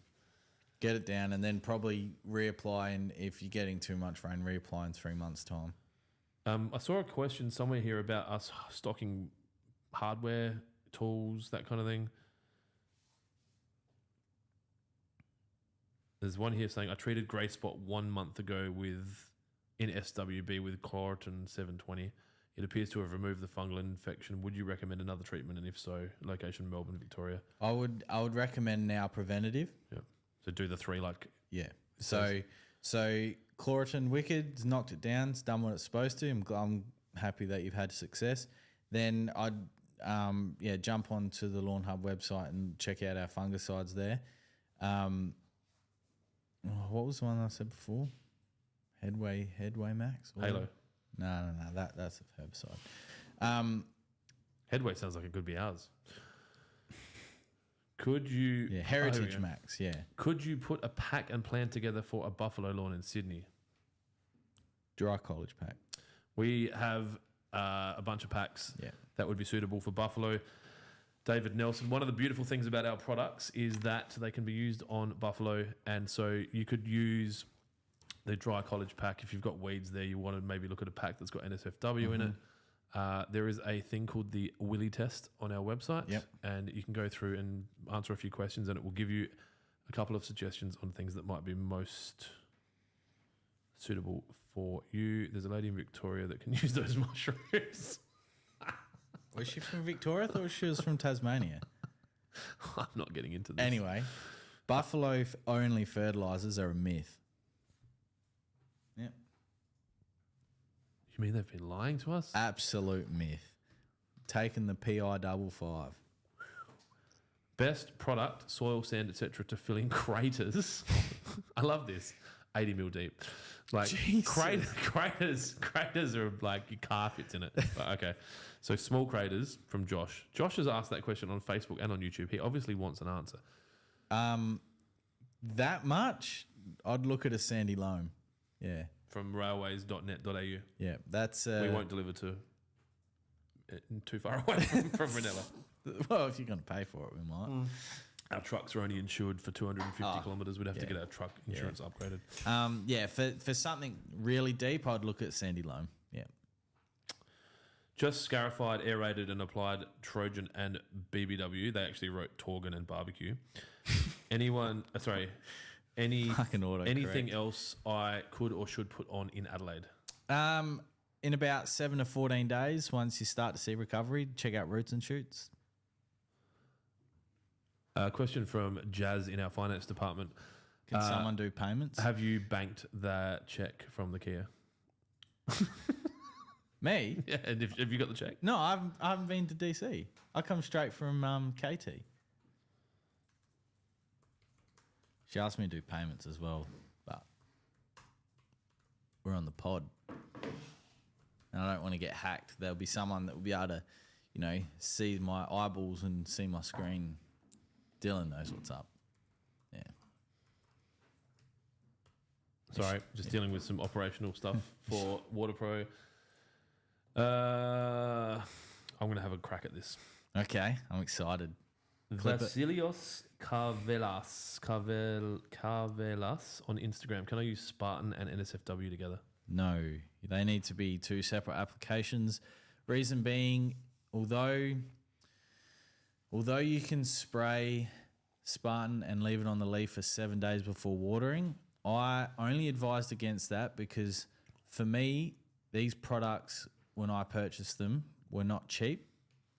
Get it down and then probably reapply. And if you're getting too much rain, reapply in 3 months' time. I saw a question somewhere here about us stocking hardware, tools, that kind of thing. There's one here saying, I treated grey spot 1 month ago in SWB with Chlorotin 720. It appears to have removed the fungal infection. Would you recommend another treatment? And if so, location Melbourne, Victoria. I would recommend now preventative. Yeah. So do the 3 Yeah. So Chlorotin Wicked knocked it down. It's done what it's supposed to. I'm happy that you've had success. Then I'd jump onto the Lawnhub website and check out our fungicides there. What was the one I said before? Headway Max? Halo. No. That's a herbicide. Headway sounds like it could be ours. Could you... Yeah, Heritage Max, yeah. Could you put a pack and plan together for a buffalo lawn in Sydney? Dry college pack. We have a bunch of packs that would be suitable for buffalo. David Nelson. One of the beautiful things about our products is that they can be used on buffalo, and so you could use the dry college pack if you've got weeds there. You want to maybe look at a pack that's got NSFW in it. There is a thing called the Willy test on our website, Yep. and you can go through and answer a few questions, and it will give you a couple of suggestions on things that might be most suitable for you. There's a lady in Victoria that can use those mushrooms. Was she from Victoria? I thought she was from Tasmania. I'm not getting into this. Anyway, buffalo only fertilizers are a myth. Yep. You mean they've been lying to us? Absolute myth. Taking the PI 55. Best product, soil, sand, etc., to fill in craters. I love this. 80 mil deep. Like Jesus. craters are like your car fits in it. But okay. So small craters from Josh. Josh has asked that question on Facebook and on YouTube. He obviously wants an answer. That much? I'd look at a sandy loam. Yeah. From railways.net.au. Yeah. That's We won't deliver too far away from Ranella. well, if you're going to pay for it, we might. Our trucks are only insured for 250 kilometres. We'd have to get our truck insurance upgraded. Yeah, for something really deep, I'd look at sandy loam. Yeah. Just scarified, aerated, and applied Trojan and BBW. They actually wrote Torgan and barbecue. Anything autocorrect. else I could or should put on in Adelaide? In about 7 to 14 days, once you start to see recovery, check out Roots and Shoots. A question from Jazz in our finance department. Can someone do payments? Have you banked that check from the Kia? Me? Yeah, and have you got the check? No, I haven't been to DC. I come straight from KT. She asked me to do payments as well, but we're on the pod. And I don't want to get hacked. There'll be someone that will be able to, see my eyeballs and see my screen. Dylan knows what's up. Yeah. Sorry, just dealing with some operational stuff for WaterPro. I'm going to have a crack at this. Okay, I'm excited. Clip it. Vasilios Carvelas on Instagram. Can I use Spartan and NSFW together? No, they need to be two separate applications. Reason being, although you can spray Spartan and leave it on the leaf for 7 days before watering, I only advised against that because for me, these products, when I purchased them, were not cheap.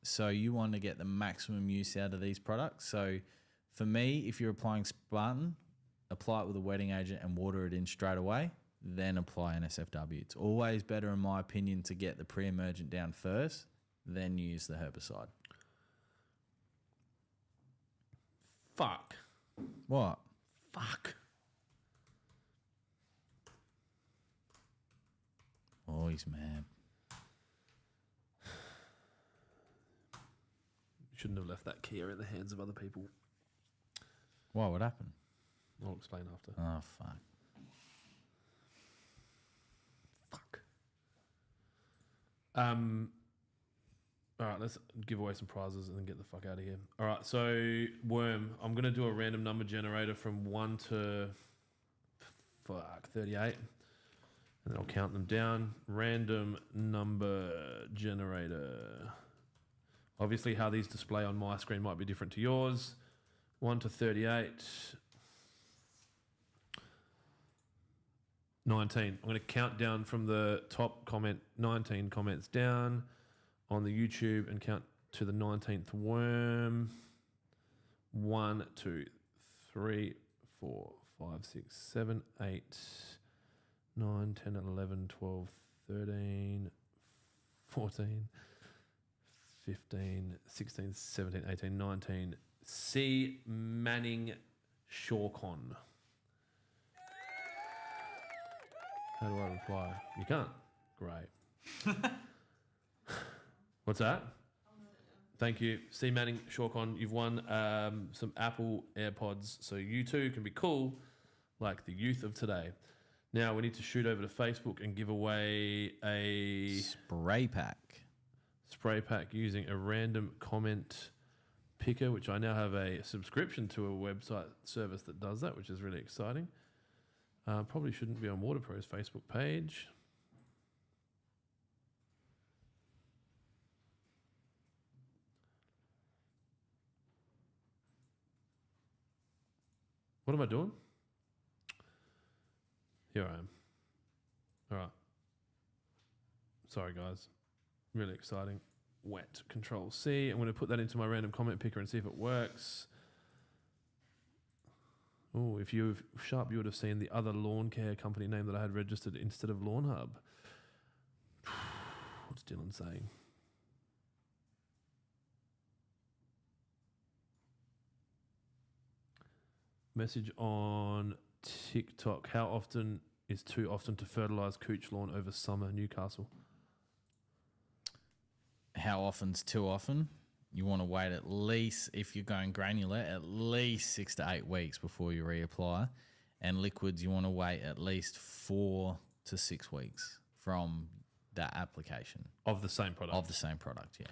So you want to get the maximum use out of these products. So for me, if you're applying Spartan, apply it with a wetting agent and water it in straight away, then apply NSFW. It's always better, in my opinion, to get the pre-emergent down first, then use the herbicide. Fuck. What? Fuck. Oh, he's mad. Shouldn't have left that Kia in the hands of other people. Why? What happened? I'll explain after. Oh, fuck. Fuck. All right, let's give away some prizes and then get the fuck out of here. All right, so Worm, I'm going to do a random number generator from 1 to 38. And then I'll count them down. Random number generator. Obviously, how these display on my screen might be different to yours. 1 to 38. 19. I'm going to count down from the top comment, 19 comments down on the YouTube, and count to the 19th worm. 1, 2, 3, 4, 5, 6, 7, 8, 9, 10, 11, 12, 13, 14, 15, 16, 17, 18, 19. C. Manning Shawcon. How do I reply? You can't? Great. What's that? Thank you. C. Manning Shawcon, you've won some Apple AirPods, so you too can be cool like the youth of today. Now we need to shoot over to Facebook and give away a Spray pack. spray pack using a random comment picker, which I now have a subscription to a website service that does that, which is really exciting. Probably shouldn't be on Waterpro's Facebook page. What am I doing? Here I am. All right. Sorry, guys. Really exciting. Wet. Control C. I'm going to put that into my random comment picker and see if it works. Oh, if you were sharp, you would have seen the other lawn care company name that I had registered instead of Lawnhub. What's Dylan saying? Message on TikTok. How often is too often to fertilise cooch lawn over summer, Newcastle? How often's too often? You want to wait at least, if you're going granular, at least 6 to 8 weeks before you reapply. And liquids, you want to wait at least 4 to 6 weeks from that application. Of the same product? Of the same product, yeah.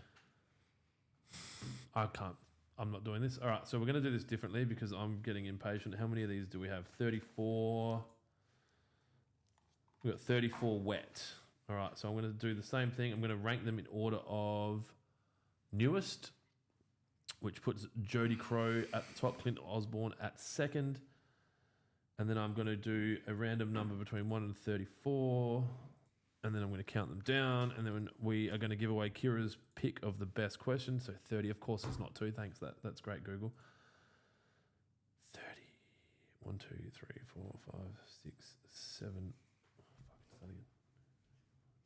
I can't. I'm not doing this. All right, so we're going to do this differently because I'm getting impatient. How many of these do we have? 34. We've got 34 wet. All right, so I'm going to do the same thing. I'm going to rank them in order of newest, which puts Jody Crow at the top, Clint Osborne at second. And then I'm going to do a random number between 1 and 34. And then I'm going to count them down. And then we are going to give away Kira's pick of the best question. So 30, of course, it's not 2. Thanks. That's great, Google. 30. 1, 2, 3, 4, 5, 6, 7. Oh, fuck, start again.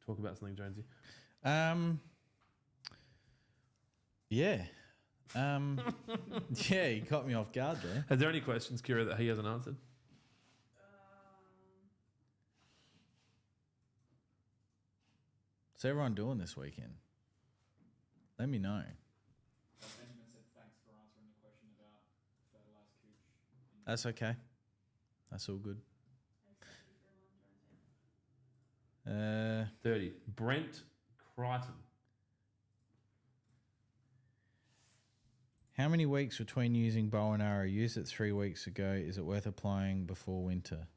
Talk about something, Jonesy. Yeah. Yeah, you caught me off guard there. Are there any questions, Kira, that he hasn't answered? What's everyone doing this weekend? Let me know. Benjamin said thanks for answering the question about fertilised cooch. That's okay. That's all good. 30. Brent Crichton. How many weeks between using bow and arrow? Used it 3 weeks ago. Is it worth applying before winter?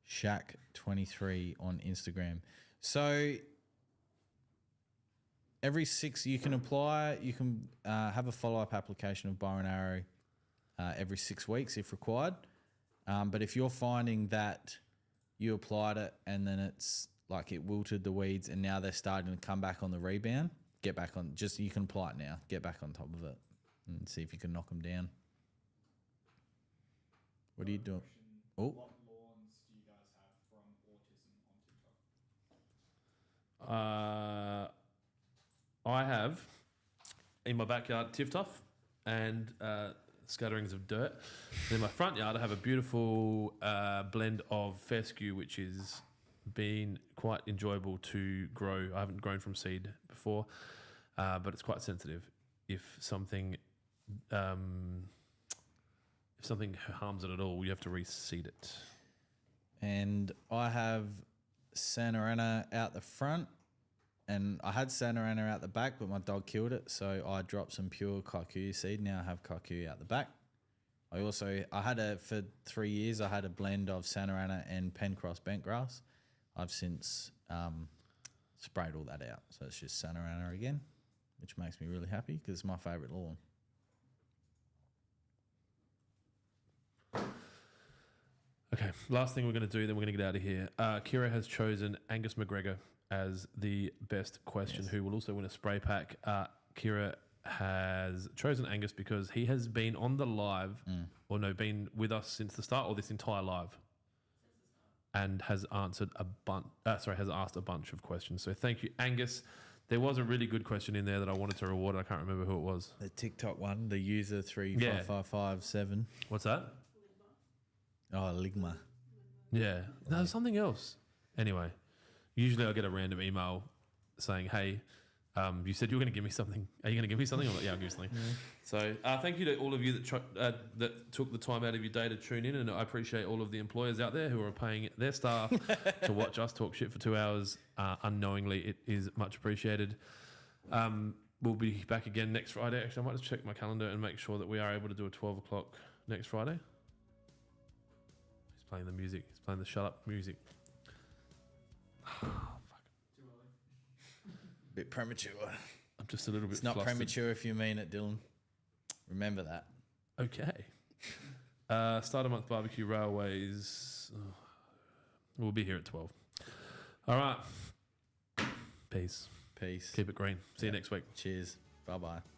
Shaq23 on Instagram. So every 6 you can apply. You can have a follow-up application of bow and arrow every 6 weeks if required. But if you're finding that you applied it and then it's like it wilted the weeds and now they're starting to come back on the rebound, get back on. Just you can apply it now. Get back on top of it and see if you can knock them down. What are you doing? Oh, What lawns do you guys have from autism on TikTok? I have in my backyard Tiftoff and scatterings of dirt. And in my front yard, I have a beautiful blend of fescue, which is been quite enjoyable to grow. I haven't grown from seed before, but it's quite sensitive. If something harms it at all, you have to reseed it. and I have Santa Ana out the front, and I had Santa Ana out the back, but my dog killed it, so I dropped some pure kikuyu seed. Now I have kikuyu out the back. For 3 years, I had a blend of Santa Ana and Pencross bentgrass. I've since sprayed all that out, so it's just Santa Ana again, which makes me really happy because it's my favourite lawn. Okay, last thing we're going to do, then we're going to get out of here. Kira has chosen Angus McGregor as the best question, Yes. who will also win a spray pack. Kira has chosen Angus because he has been on the live, been with us since the start, or this entire live, and has answered has asked a bunch of questions. So thank you, Angus. There was a really good question in there that I wanted to reward. I can't remember who it was. The TikTok one, the user 35557. What's that? Oh, Ligma. Yeah, no, there's something else. Anyway, usually I get a random email saying, "Hey, you said you were going to give me something. Are you going to give me something?" I'm like, "Yeah, I'll give you something." Yeah. So thank you to all of you that took the time out of your day to tune in, and I appreciate all of the employers out there who are paying their staff to watch us talk shit for 2 hours unknowingly. It is much appreciated. we'll be back again next Friday. Actually, I might just check my calendar and make sure that we are able to do a 12 o'clock next Friday. He's playing the music. He's playing the shut up music. Oh, fuck. Too early. Bit premature. I'm just a little bit It's not flustered. premature if you mean it, Dylan. Remember that. Okay. Start of month barbecue railways. Oh, we'll be here at 12. All right. Peace. Peace. Keep it green. See you next week. Cheers. Bye-bye.